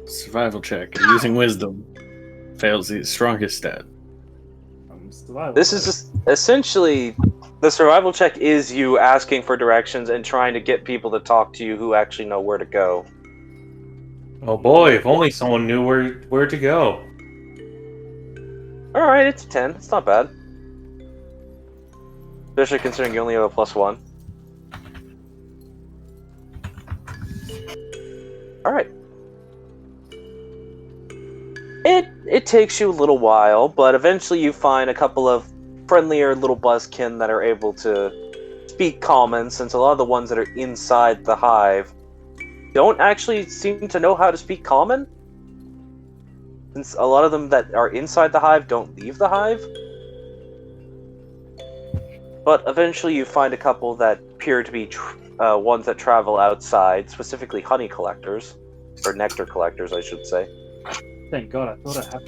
Survival check. Using wisdom. Fails the strongest stat. Survival. This is just essentially the survival check is you asking for directions and trying to get people to talk to you who actually know where to go. Oh boy, if only someone knew where to go. Alright, it's a 10. It's not bad. Especially considering you only have a +1. Alright. It takes you a little while, but eventually you find a couple of friendlier little buzzkin that are able to speak common, since a lot of the ones that are inside the hive don't actually seem to know how to speak common. Since a lot of them that are inside the hive don't leave the hive. But eventually you find a couple that appear to be ones that travel outside, specifically honey collectors. Or nectar collectors, I should say. Thank God, I thought I'd have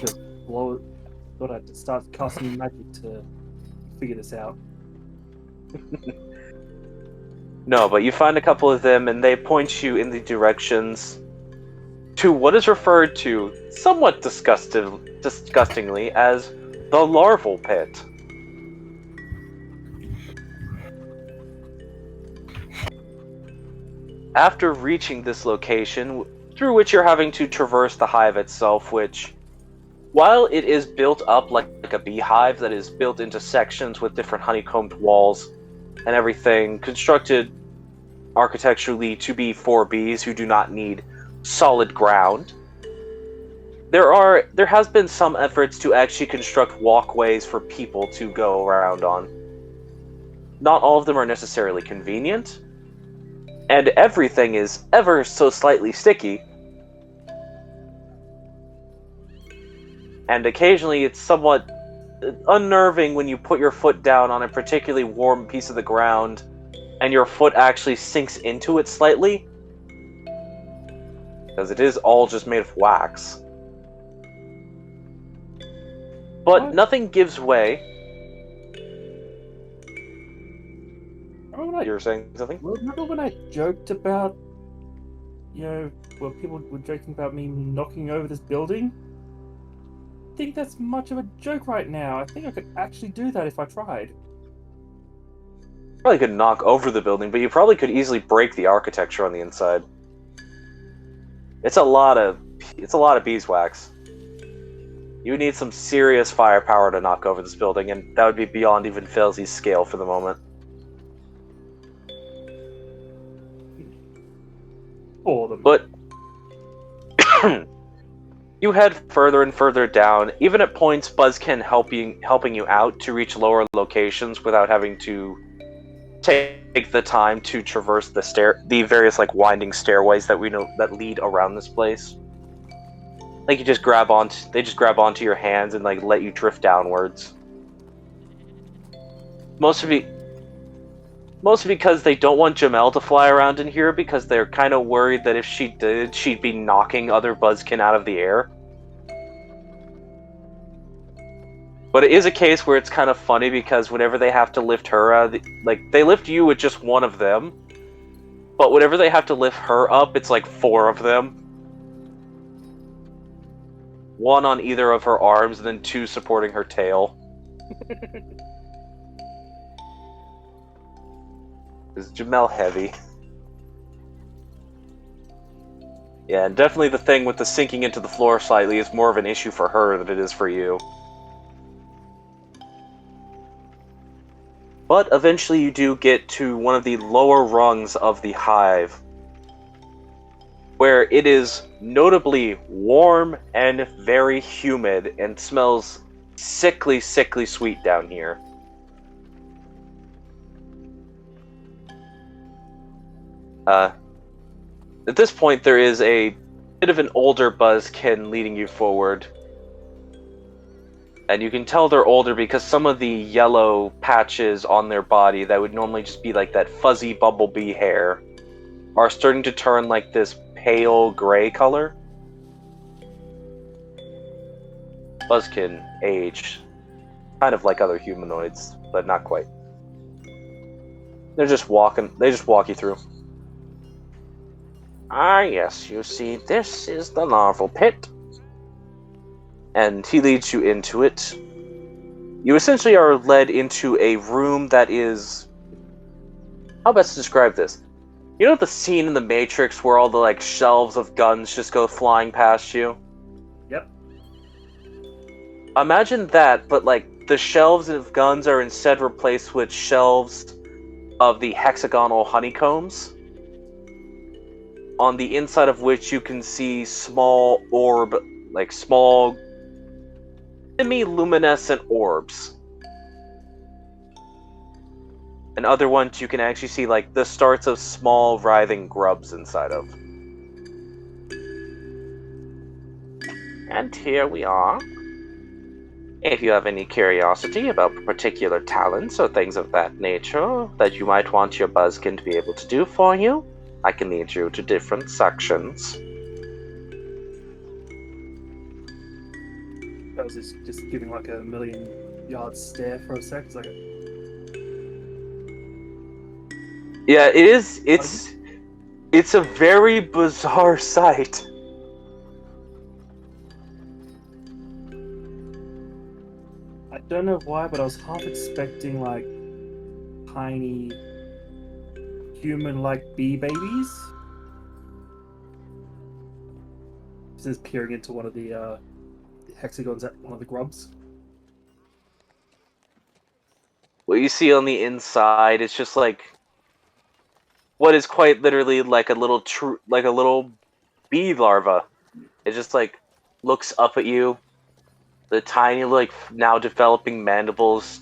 to start casting magic to figure this out. No, but you find a couple of them, and they point you in the directions to what is referred to, somewhat disgustingly, as the larval pit. After reaching this location, through which you're having to traverse the hive itself, which, while it is built up like a beehive that is built into sections with different honeycombed walls and everything, constructed architecturally to be for bees who do not need solid ground, there has been some efforts to actually construct walkways for people to go around on. Not all of them are necessarily convenient, and everything is ever so slightly sticky. And occasionally it's somewhat unnerving when you put your foot down on a particularly warm piece of the ground and your foot actually sinks into it slightly. Because it is all just made of wax. But nothing gives way. You were saying something? Remember when I joked about, when people were joking about me knocking over this building? I think that's much of a joke right now. I think I could actually do that if I tried. Probably could knock over the building, but you probably could easily break the architecture on the inside. It's a lot of beeswax. You would need some serious firepower to knock over this building, and that would be beyond even Felzy's scale for the moment. But you head further and further down. Even at points, Buzzkin helping you out to reach lower locations without having to take the time to traverse the various winding stairways that we know that lead around this place. They just grab onto your hands and let you drift downwards. Mostly because they don't want Jamel to fly around in here, because they're kind of worried that if she did, she'd be knocking other Buzzkin out of the air. But it is a case where it's kind of funny, because whenever they have to lift her out, they lift you with just one of them, but whenever they have to lift her up, it's 4 of them. One on either of her arms, and then 2 supporting her tail. Is Jamel heavy? Yeah, and definitely the thing with the sinking into the floor slightly is more of an issue for her than it is for you. But eventually you do get to one of the lower rungs of the hive, where it is notably warm and very humid and smells sickly, sickly sweet down here. At this point, there is a bit of an older Buzzkin leading you forward. And you can tell they're older because some of the yellow patches on their body that would normally just be that fuzzy bumblebee hair are starting to turn this pale gray color. Buzzkin age, kind of like other humanoids, but not quite. They just walk you through. Ah, yes, you see, this is the larval pit. And he leads you into it. You essentially are led into a room that is... How best to describe this? You know the scene in The Matrix where all the shelves of guns just go flying past you? Yep. Imagine that, but the shelves of guns are instead replaced with shelves of the hexagonal honeycombs, on the inside of which you can see small small semi-luminescent orbs. And other ones you can actually see the starts of small writhing grubs inside of. And here we are. If you have any curiosity about particular talents or things of that nature that you might want your Buzzkin to be able to do for you, I can lead you to different sections. I was just giving a 1,000,000-yard stare for a sec. It's Yeah, it is. It's a very bizarre sight. I don't know why, but I was half expecting like tiny human-like bee babies. Just peering into one of the hexagons at one of the grubs. What you see on the inside, it's just like what is quite literally like a little bee larva. It just like looks up at you. The tiny like now developing mandibles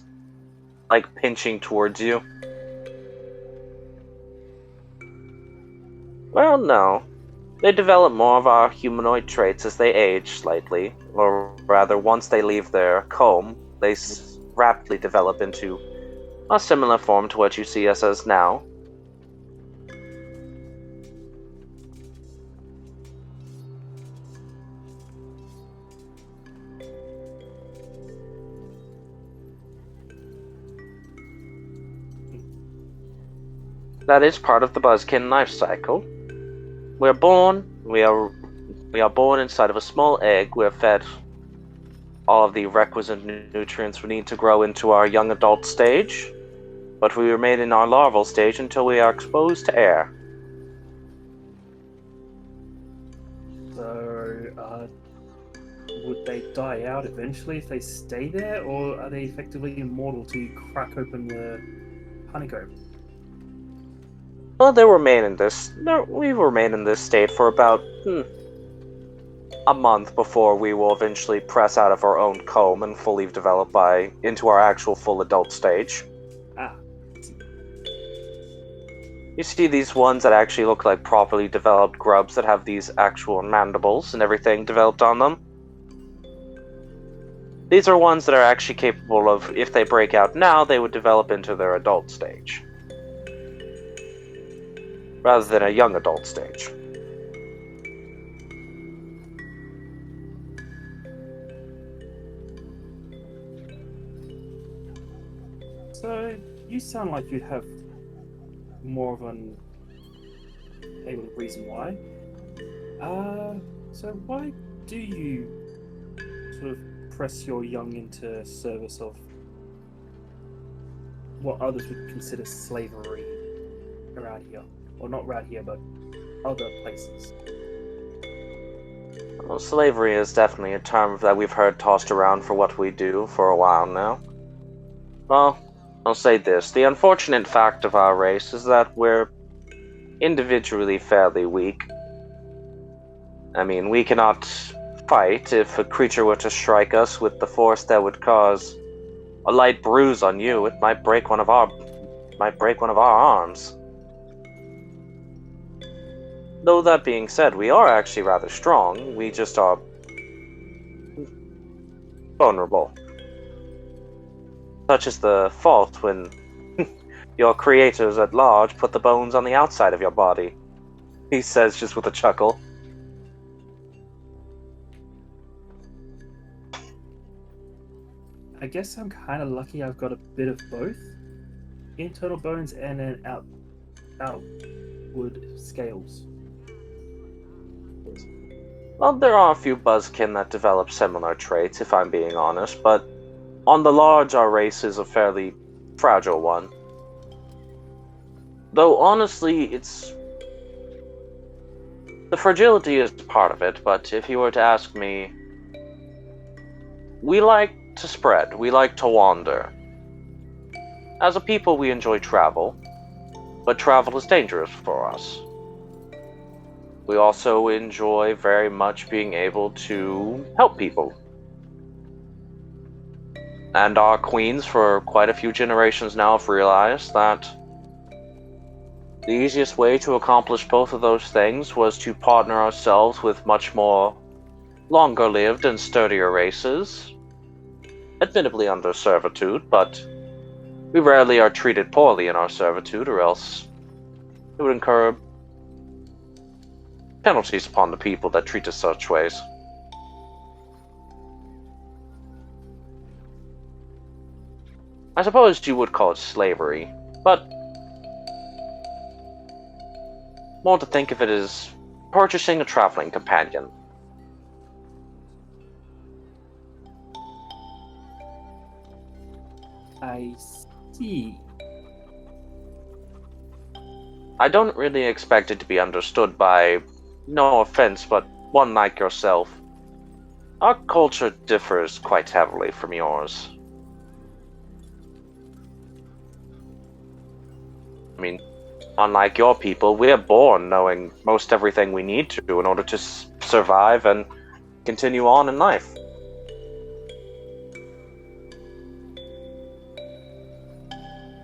like pinching towards you. Well, no. They develop more of our humanoid traits as they age slightly, or rather, once they leave their comb, they rapidly develop into a similar form to what you see us as now. That is part of the Buzzkin life cycle. We're born, we are born inside of a small egg. We're fed all of the requisite nutrients we need to grow into our young adult stage, but we remain in our larval stage until we are exposed to air. So, would they die out eventually if they stay there, or are they effectively immortal till you crack open the honeycomb? Well, we remain in this state for about a month before we will eventually press out of our own comb and fully develop into our actual full adult stage. Ah. You see these ones that actually look like properly developed grubs that have these actual mandibles and everything developed on them? These are ones that are actually capable of, if they break out now, they would develop into their adult stage, rather than a young adult stage. So, you sound like you'd have more of an able reason why. So why do you sort of press your young into service of what others would consider slavery around here? Or not around here, but other places. Well, slavery is definitely a term that we've heard tossed around for what we do for a while now. Well, I'll say this. The unfortunate fact of our race is that we're individually fairly weak. I mean, we cannot fight. If a creature were to strike us with the force that would cause a light bruise on you, it might break one of our arms. Though that being said, we are actually rather strong. We just are vulnerable. Such is the fault when your creators at large put the bones on the outside of your body, he says just with a chuckle. I guess I'm kind of lucky I've got a bit of both. Internal bones and an outward scales. Well, there are a few buzzkin that develop similar traits, if I'm being honest, but on the large, our race is a fairly fragile one. Though, honestly, the fragility is part of it, but if you were to ask me, we like to spread, we like to wander. As a people, we enjoy travel, but travel is dangerous for us. We also enjoy very much being able to help people. And our queens, for quite a few generations now, have realized that the easiest way to accomplish both of those things was to partner ourselves with much more longer-lived and sturdier races, admittedly under servitude, but we rarely are treated poorly in our servitude, or else it would incur penalties upon the people that treat us such ways. I suppose you would call it slavery, but more to think of it as purchasing a traveling companion. I see. I don't really expect it to be understood by, no offense, but one like yourself. Our culture differs quite heavily from yours. I mean, unlike your people, we are born knowing most everything we need to in order to survive and continue on in life.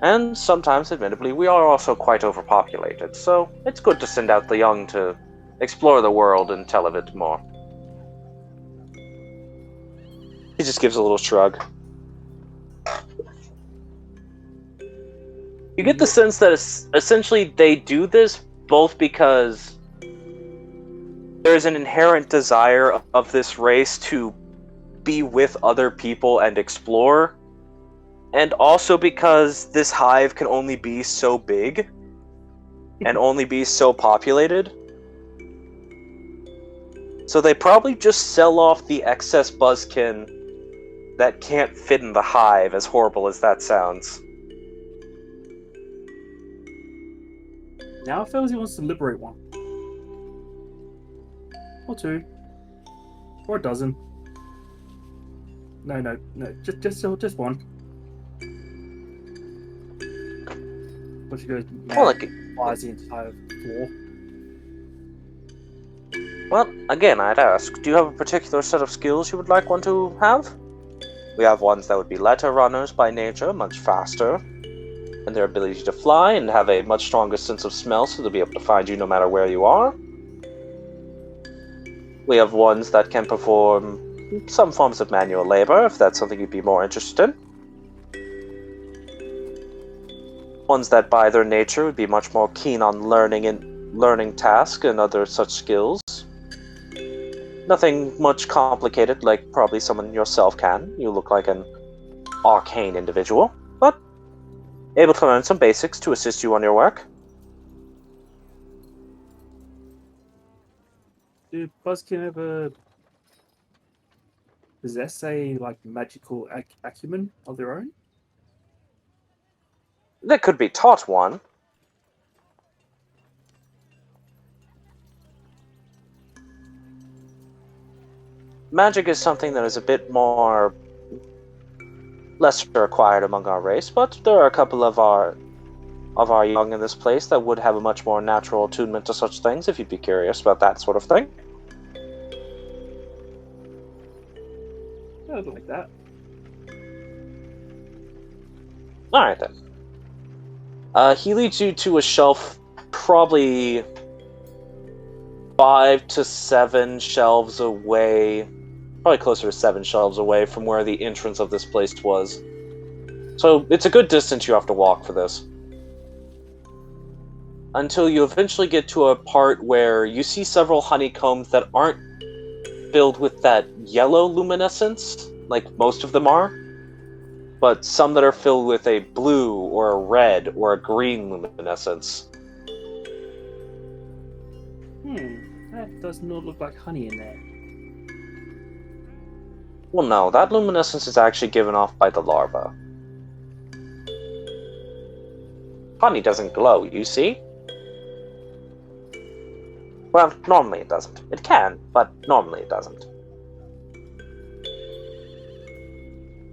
And sometimes, admittedly, we are also quite overpopulated, so it's good to send out the young to explore the world and tell of it more. He just gives a little shrug. You get the sense that essentially they do this both because there's an inherent desire of this race to be with other people and explore, and also because this hive can only be so big and only be so populated. So they probably just sell off the excess buzzkin that can't fit in the hive, as horrible as that sounds. Now it feels he wants to liberate one. Or two. Or a dozen. No, just one. But she goes, Well, like, buys the entire floor. well, again, I'd ask, do you have a particular set of skills you would like one to have? We have ones that would be letter runners by nature, much faster, and their ability to fly and have a much stronger sense of smell, so they'll be able to find you no matter where you are. We have ones that can perform some forms of manual labor, if that's something you'd be more interested in. Ones that by their nature would be much more keen on learning tasks and other such skills. Nothing much complicated, like probably someone yourself can. You look like an arcane individual, but able to learn some basics to assist you on your work. Do Buzzkin ever possess a magical acumen of their own? That could be taught one. Magic is something that is a bit more lesser acquired among our race, but there are a couple of our young in this place that would have a much more natural attunement to such things, if you'd be curious about that sort of thing. I'd like that. Alright then. He leads you to a shelf probably 5 to 7 shelves away, probably closer to 7 shelves away from where the entrance of this place was. So it's a good distance you have to walk for this. Until you eventually get to a part where you see several honeycombs that aren't filled with that yellow luminescence, like most of them are, but some that are filled with a blue or a red or a green luminescence. That does not look like honey in there. Well, no, that luminescence is actually given off by the larva. Honey doesn't glow, you see? Well, normally it doesn't. It can, but normally it doesn't.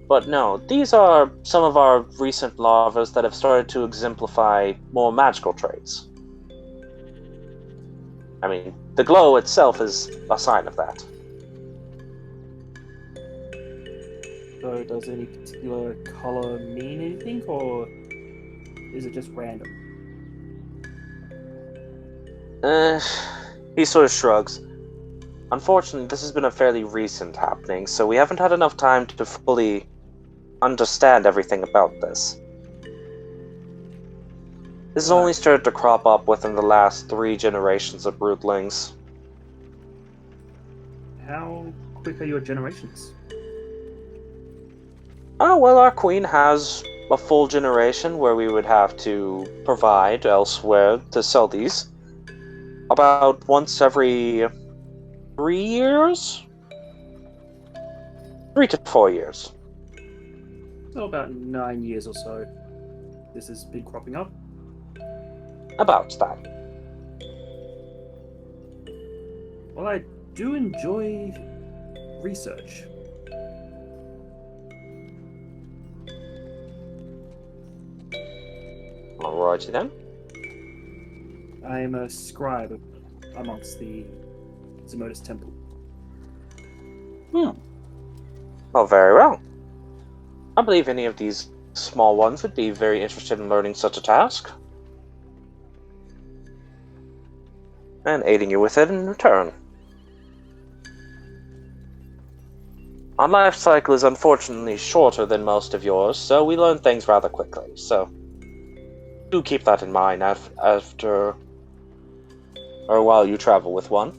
But no, these are some of our recent larvas that have started to exemplify more magical traits. I mean, the glow itself is a sign of that. So does any particular color mean anything, or is it just random? He sort of shrugs. Unfortunately, this has been a fairly recent happening, so we haven't had enough time to fully understand everything about this. This has only started to crop up within the last 3 generations of broodlings. How quick are your generations? Oh, well, our queen has a full generation where we would have to provide elsewhere to sell these. About once every 3 years? 3 to 4 years. So about 9 years or so, this has been cropping up. About that. Well, I do enjoy research. Alrighty then. I am a scribe amongst the Zemodus Temple. Oh, very well. I believe any of these small ones would be very interested in learning such a task. And aiding you with it in return. Our life cycle is unfortunately shorter than most of yours, so we learn things rather quickly, so do keep that in mind after or while you travel with one.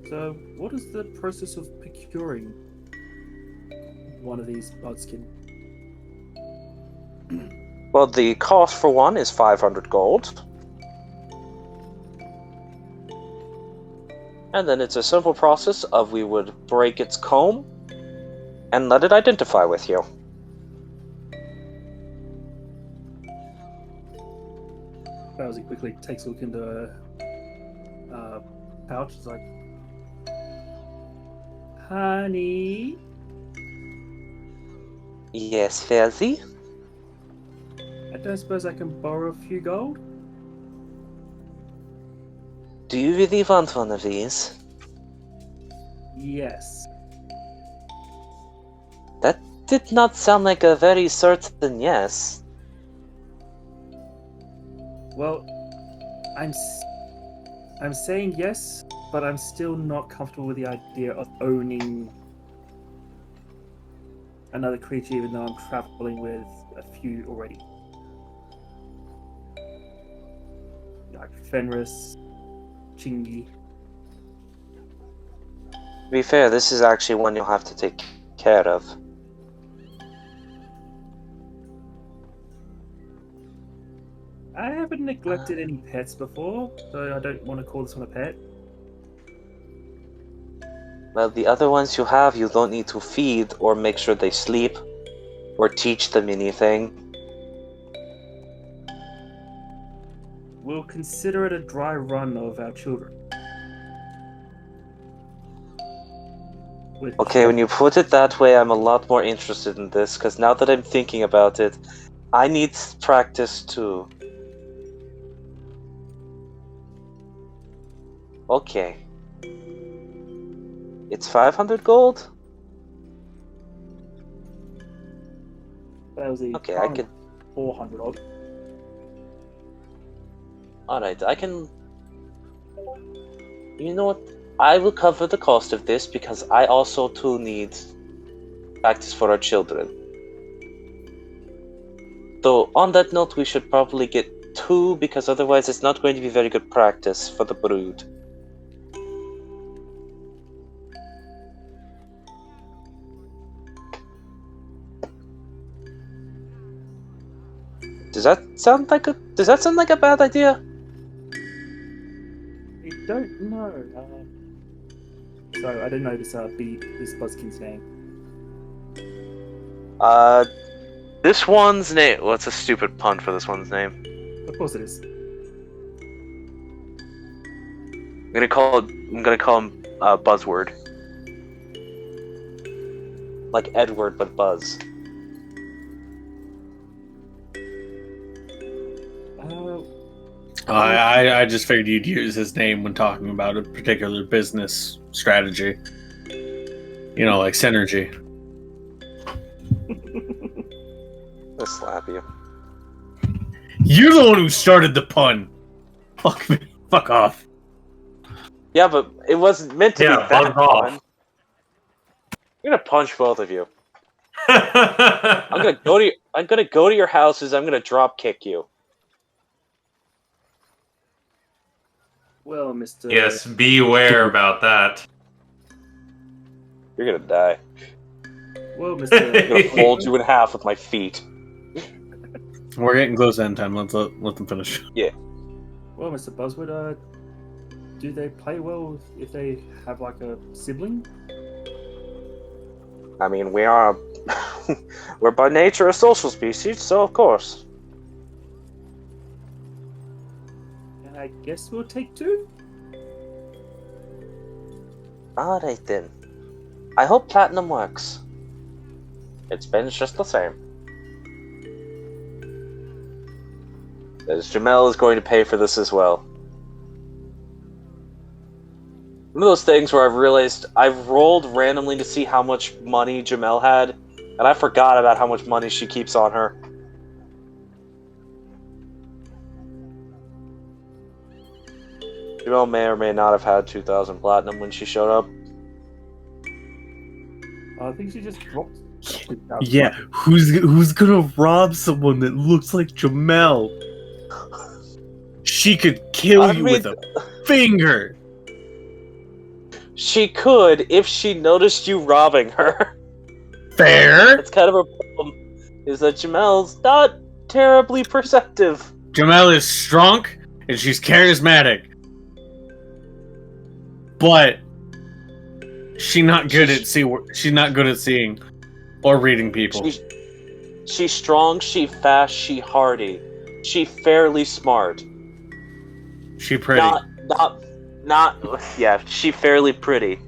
So, what is the process of procuring one of these budskin? Well, the cost for one is 500 gold. And then it's a simple process of we would break its comb and let it identify with you. Bowsy quickly takes a look into a pouch. It's like, honey. Yes, Fazzy? I don't suppose I can borrow a few gold? Do you really want one of these? Yes. That did not sound like a very certain yes. Well, I'm saying yes, but I'm still not comfortable with the idea of owning another creature, even though I'm traveling with a few already. Like Fenris, Chingy. To be fair, this is actually one you'll have to take care of. I haven't neglected any pets before, so I don't want to call this one a pet. Well, the other ones you have, you don't need to feed or make sure they sleep or teach them anything. We'll consider it a dry run of our children. With Okay, when you put it that way, I'm a lot more interested in this, because now that I'm thinking about it, I need practice too. Okay. It's 500 gold? that was the Okay, I can... 400 odd. Alright, I can... You know what? I will cover the cost of this, because I also too need practice for our children. Though, on that note, we should probably get 2, because otherwise it's not going to be very good practice for the brood. Does that sound like a bad idea? I don't know. So I didn't know this this Buzzkin's name. This one's name. What's a stupid pun for this one's name? Of course it is. I'm gonna call him Buzzword. Like Edward, but Buzz. I just figured you'd use his name when talking about a particular business strategy. You know, like synergy. I'll slap you. You're the one who started the pun. Fuck me. Fuck off. Yeah, but it wasn't meant to be that buzz off. fun. I'm gonna punch both of you. I'm gonna go to your houses. I'm gonna drop kick you. Well, Mr. Yes, beware about that. You're gonna die. Well, I'm gonna Mr. fold you in half with my feet. We're getting close to end time. Let them finish. Well, Mr. Buzzwood, do they play well if they have like a sibling? I mean, we are. We're by nature a social species, so of course. And I guess we'll take two. Alright then. I hope platinum works. It spends just the same. As Jamel is going to pay for this as well. One of those things where I've realized I've rolled randomly to see how much money Jamel had, and I forgot about how much money she keeps on her. Jamel may or may not have had 2,000 platinum when she showed up. I think she just dropped. Yeah, who's gonna rob someone that looks like Jamel? She could kill you with a finger. She could if she noticed you robbing her. Fair. That's kind of a problem, is that Jamel's not terribly perceptive. Jamel is strong and she's charismatic, but she's not good at seeing or reading people. She's strong, she fast, she hardy. She fairly smart. She pretty. Not yeah, she fairly pretty.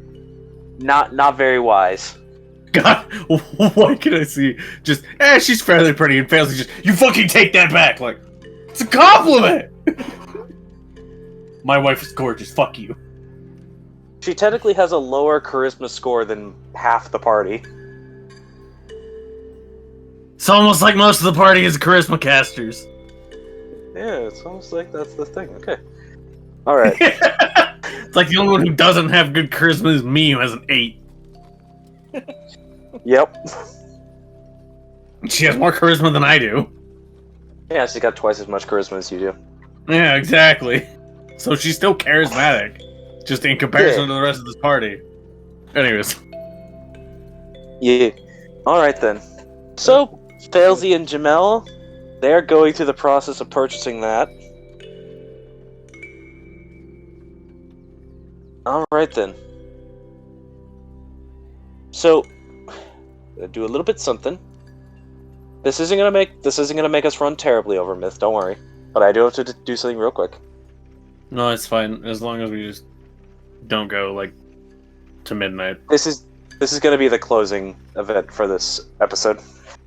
Not very wise. God, what can I see? Just, she's fairly pretty, and fails to just, you fucking take that back! Like, it's a compliment! My wife is gorgeous, fuck you. She technically has a lower charisma score than half the party. It's almost like most of the party is charisma casters. Yeah, it's almost like that's the thing. Okay. Alright. It's like the only one who doesn't have good charisma is me, who has an 8. Yep. She has more charisma than I do. Yeah, she's got twice as much charisma as you do. Yeah, exactly. So she's still charismatic. Just in comparison to the rest of this party. Anyways. Yeah. Alright then. So, Failsy and Jamel, they're going through the process of purchasing that. Alright then. So, do a little bit something. This isn't gonna make us run terribly over Myth, don't worry. But I do have to do something real quick. No, it's fine. As long as we just don't go, like, to midnight. This is gonna be the closing event for this episode.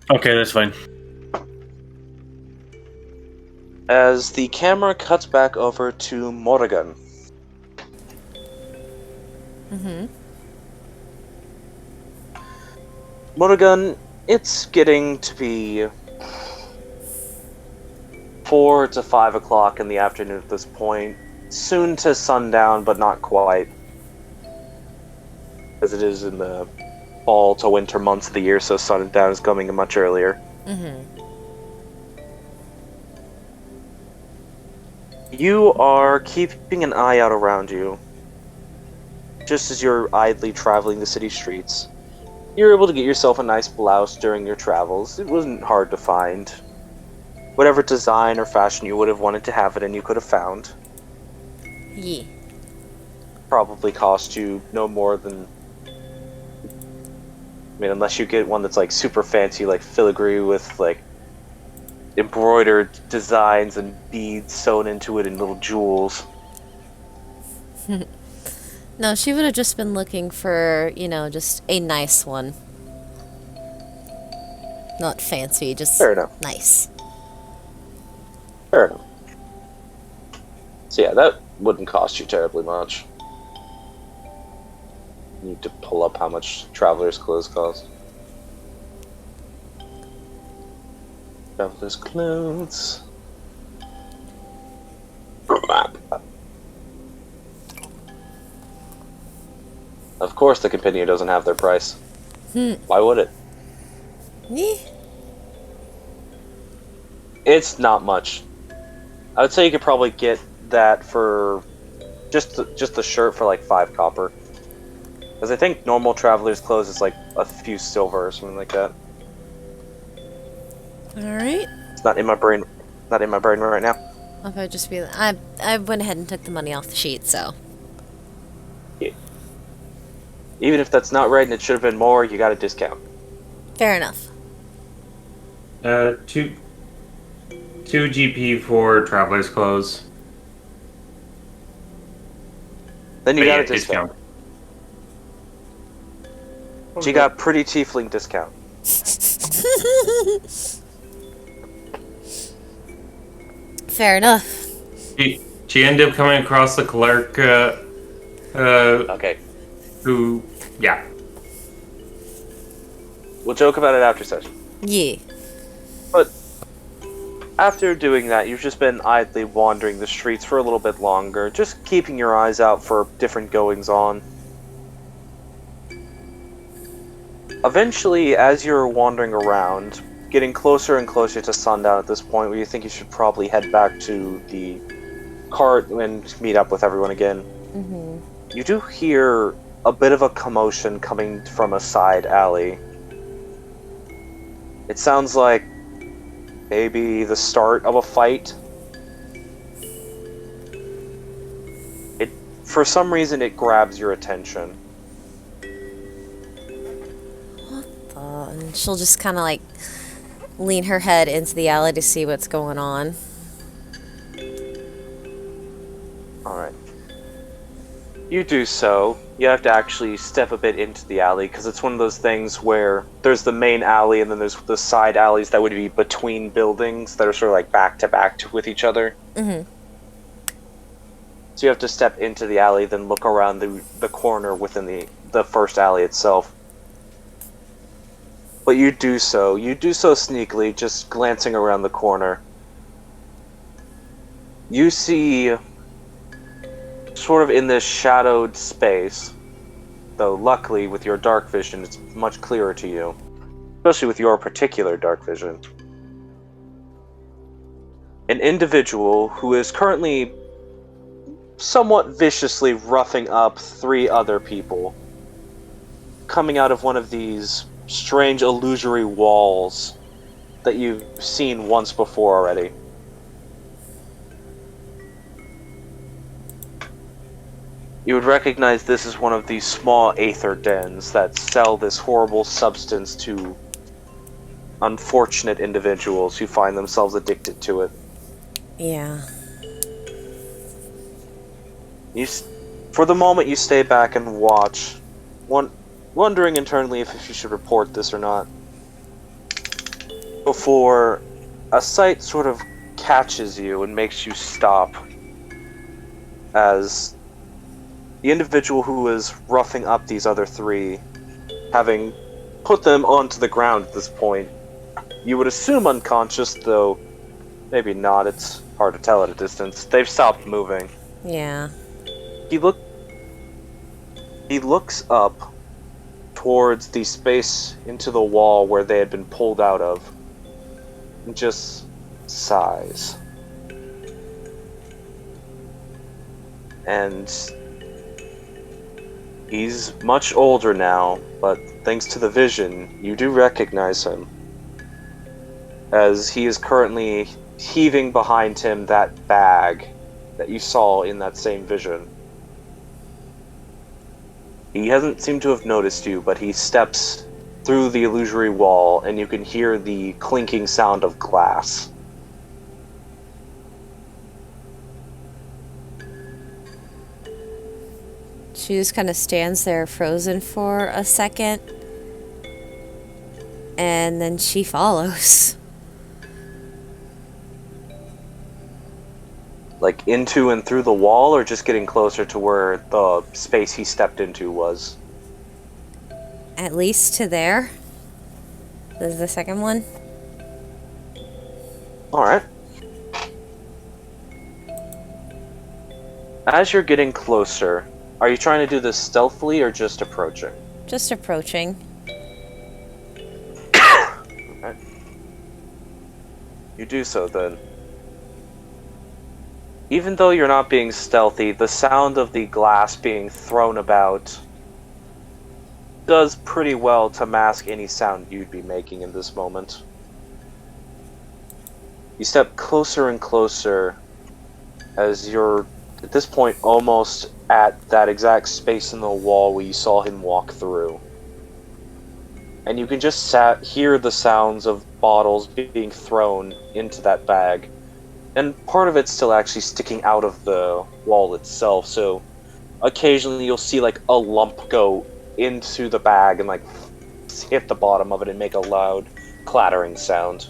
Okay, that's fine. As the camera cuts back over to Morrigan. Mm-hmm. Morrigan, it's getting to be 4 to 5 o'clock in the afternoon at this point. Soon to sundown, but not quite. As it is in the fall to winter months of the year, so sundown is coming much earlier. Mm-hmm. You are keeping an eye out around you. Just as you're idly traveling the city streets. You're able to get yourself a nice blouse during your travels. It wasn't hard to find. Whatever design or fashion you would have wanted to have it in, you could have found. Yeah. Probably cost you no more than... I mean, unless you get one that's like super fancy, like filigree with like embroidered designs and beads sewn into it and little jewels. No, she would have just been looking for, just a nice one. Not fancy, just Fair enough. nice. Fair enough. So yeah, that wouldn't cost you terribly much. Need to pull up how much Traveler's clothes cost. Traveler's clothes. Of course the Compendium doesn't have their price. Why would it? Yeah. It's not much. I would say you could probably get that for just the shirt for like 5 copper. Because I think normal traveler's clothes is like a few silver or something like that. Alright. It's not in my brain. Not in my brain right now. I'll probably just be. I went ahead and took the money off the sheet, so. Yeah. Even if that's not right and it should have been more, you got a discount. Fair enough. 2 GP for traveler's clothes. Then you But got yeah, a discount. So you got pretty tiefling discount. Fair enough. She ended up coming across the clerk, Okay. who, yeah. We'll joke about it after session. Yeah. But after doing that, you've just been idly wandering the streets for a little bit longer, just keeping your eyes out for different goings-on. Eventually, as you're wandering around, getting closer and closer to sundown at this point, where you think you should probably head back to the cart and meet up with everyone again, you do hear a bit of a commotion coming from a side alley. It sounds like maybe the start of a fight. For some reason, it grabs your attention. And she'll just kind of like lean her head into the alley to see what's going on. Alright. You do so. You have to actually step a bit into the alley, because it's one of those things where there's the main alley and then there's the side alleys that would be between buildings that are sort of like back to back with each other. Mm-hmm. So you have to step into the alley, then look around the corner within the first alley itself. But you do so sneakily, just glancing around the corner. You see, sort of in this shadowed space, though luckily with your dark vision it's much clearer to you, especially with your particular dark vision, an individual who is currently somewhat viciously roughing up 3 other people, coming out of one of these strange illusory walls that you've seen once before already. You would recognize this as one of these small aether dens that sell this horrible substance to unfortunate individuals who find themselves addicted to it. Yeah. For the moment, you stay back and watch, wondering internally if you should report this or not, before a sight sort of catches you and makes you stop, as the individual who is roughing up these other 3, having put them onto the ground at this point, you would assume unconscious, though maybe not, it's hard to tell at a distance. They've stopped moving. Yeah. He looks up towards the space into the wall where they had been pulled out of, and just sighs. And he's much older now, but thanks to the vision, you do recognize him, as he is currently heaving behind him that bag that you saw in that same vision. He hasn't seemed to have noticed you, but he steps through the illusory wall, and you can hear the clinking sound of glass. She just kind of stands there frozen for a second, and then she follows. Like into and through the wall, or just getting closer to where the space he stepped into was? At least to there. This is the second one. Alright. As you're getting closer, are you trying to do this stealthily or just approaching? Just approaching. Okay. You do so then. Even though you're not being stealthy, the sound of the glass being thrown about does pretty well to mask any sound you'd be making in this moment. You step closer and closer as you're, at this point, almost at that exact space in the wall where you saw him walk through. And you can just hear the sounds of bottles being thrown into that bag. And part of it's still actually sticking out of the wall itself, so occasionally you'll see like a lump go into the bag and like hit the bottom of it and make a loud clattering sound.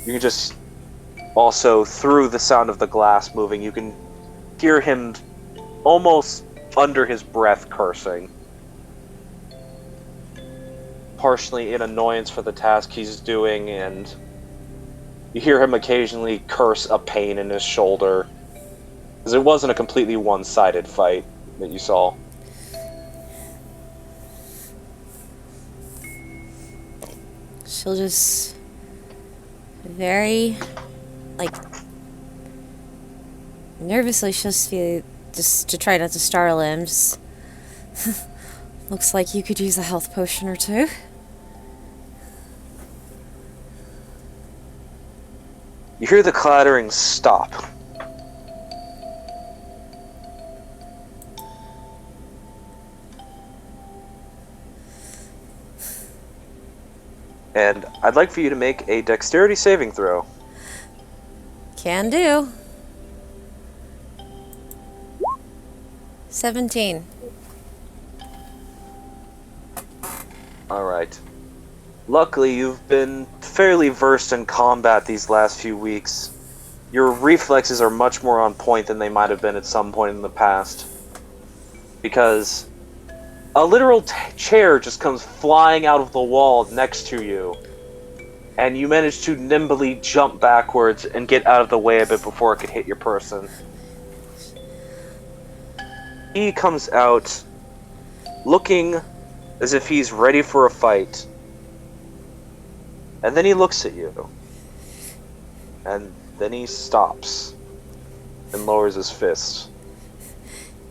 You can just also, through the sound of the glass moving, you can hear him almost under his breath cursing. Partially in annoyance for the task he's doing, and you hear him occasionally curse a pain in his shoulder. Because it wasn't a completely one-sided fight that you saw. She'll just very, like, nervously, she'll just feel, just to try not to startle him, just, looks like you could use a health potion or two. You hear the clattering stop. And I'd like for you to make a dexterity saving throw. Can do. 17. Alright. Luckily, you've been fairly versed in combat these last few weeks. Your reflexes are much more on point than they might have been at some point in the past. Because a literal chair just comes flying out of the wall next to you. And you manage to nimbly jump backwards and get out of the way a bit before it could hit your person. He comes out looking as if he's ready for a fight. And then he looks at you. And then he stops and lowers his fist.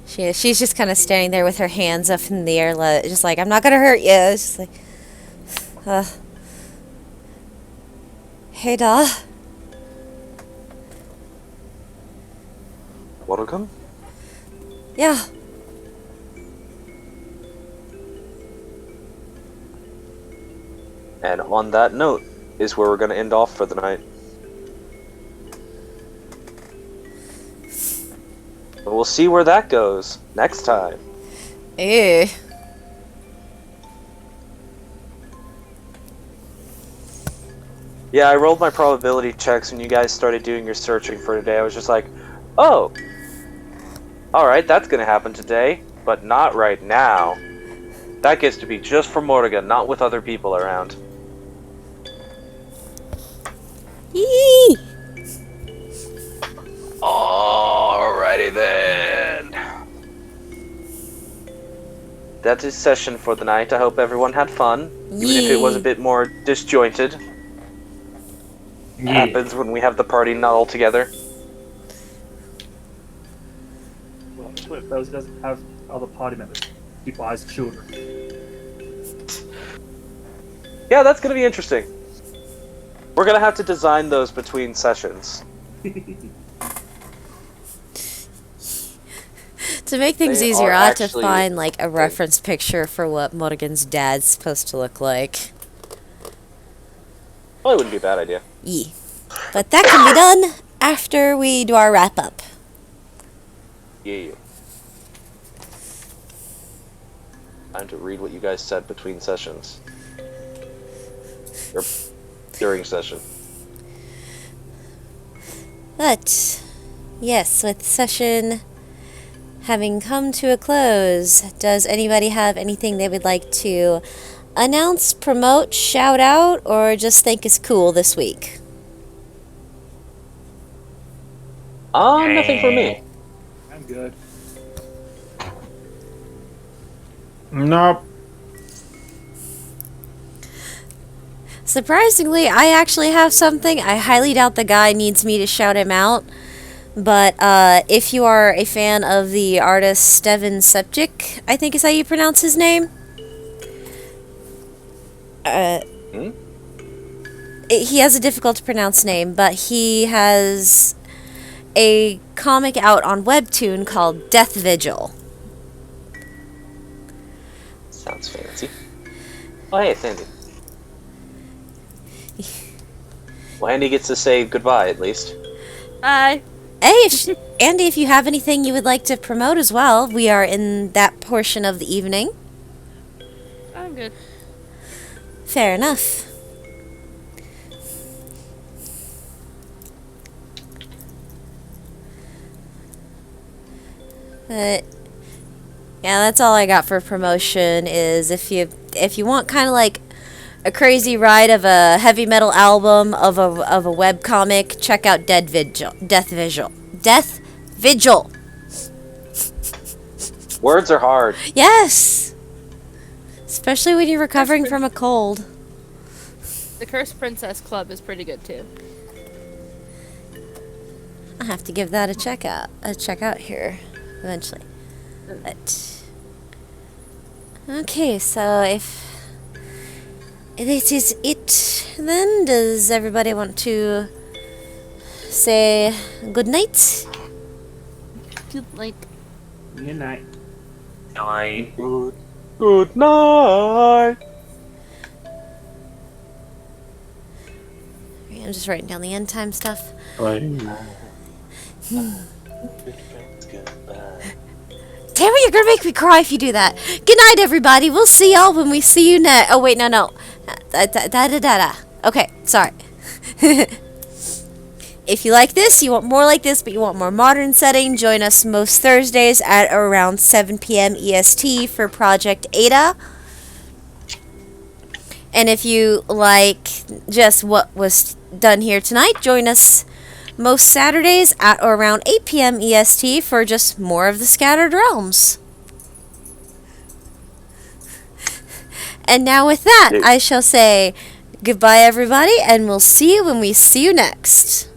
She's just kind of standing there with her hands up in the air, just like, I'm not gonna hurt you. It's just like, hey, da. Welcome? Yeah. And on that note is where we're going to end off for the night. And we'll see where that goes next time. Ew. Yeah, I rolled my probability checks when you guys started doing your searching for today. I was just like, oh, alright, that's going to happen today, but not right now. That gets to be just for Morrigan, not with other people around. Yee! Alrighty then. That's his session for the night. I hope everyone had fun, even if it was a bit more disjointed. Happens when we have the party not all together. Well, if those doesn't have other party members, he buys children. Yeah, that's gonna be interesting. We're gonna have to design those between sessions. To make things They easier, are I have to actually- find, like, a reference picture for what Morrigan's dad's supposed to look like. Well, it wouldn't be a bad idea. Yee. But that can be done after we do our wrap-up. Yeah. Time to read what you guys said between sessions. Or during session. But, yes, with session having come to a close, does anybody have anything they would like to announce, promote, shout out, or just think is cool this week? Nothing for me. I'm good. Nope. Surprisingly, I actually have something. I highly doubt the guy needs me to shout him out. But if you are a fan of the artist Steven Septic, I think is how you pronounce his name. He has a difficult to pronounce name, but he has a comic out on Webtoon called Death Vigil. Sounds fancy. Oh, hey, it's Andy. Well, Andy gets to say goodbye, at least. Bye. Hey, Andy, if you have anything you would like to promote as well, we are in that portion of the evening. I'm good. Fair enough. But yeah, that's all I got for promotion. Is if you want kind of like a crazy ride of a heavy metal album of a web comic, check out Death Vigil. Words are hard. Yes, especially when you're recovering from a cold. The Cursed Princess Club is pretty good too. I have to give that a check out here eventually. But okay, so if this is it, then does everybody want to say good night? Good night. Good night. Good night. I'm just writing down the end time stuff. Tamara, you're gonna make me cry if you do that. Good night, everybody. We'll see y'all when we see you next. Oh wait, no. Okay, sorry. If you like this, you want more like this, but you want more modern setting, join us most Thursdays at around 7 p.m. EST for Project Ada. And if you like just what was done here tonight, join us most Saturdays at or around 8 p.m. EST for just more of the Scattered Realms. And now with that, I shall say goodbye, everybody, and we'll see you when we see you next.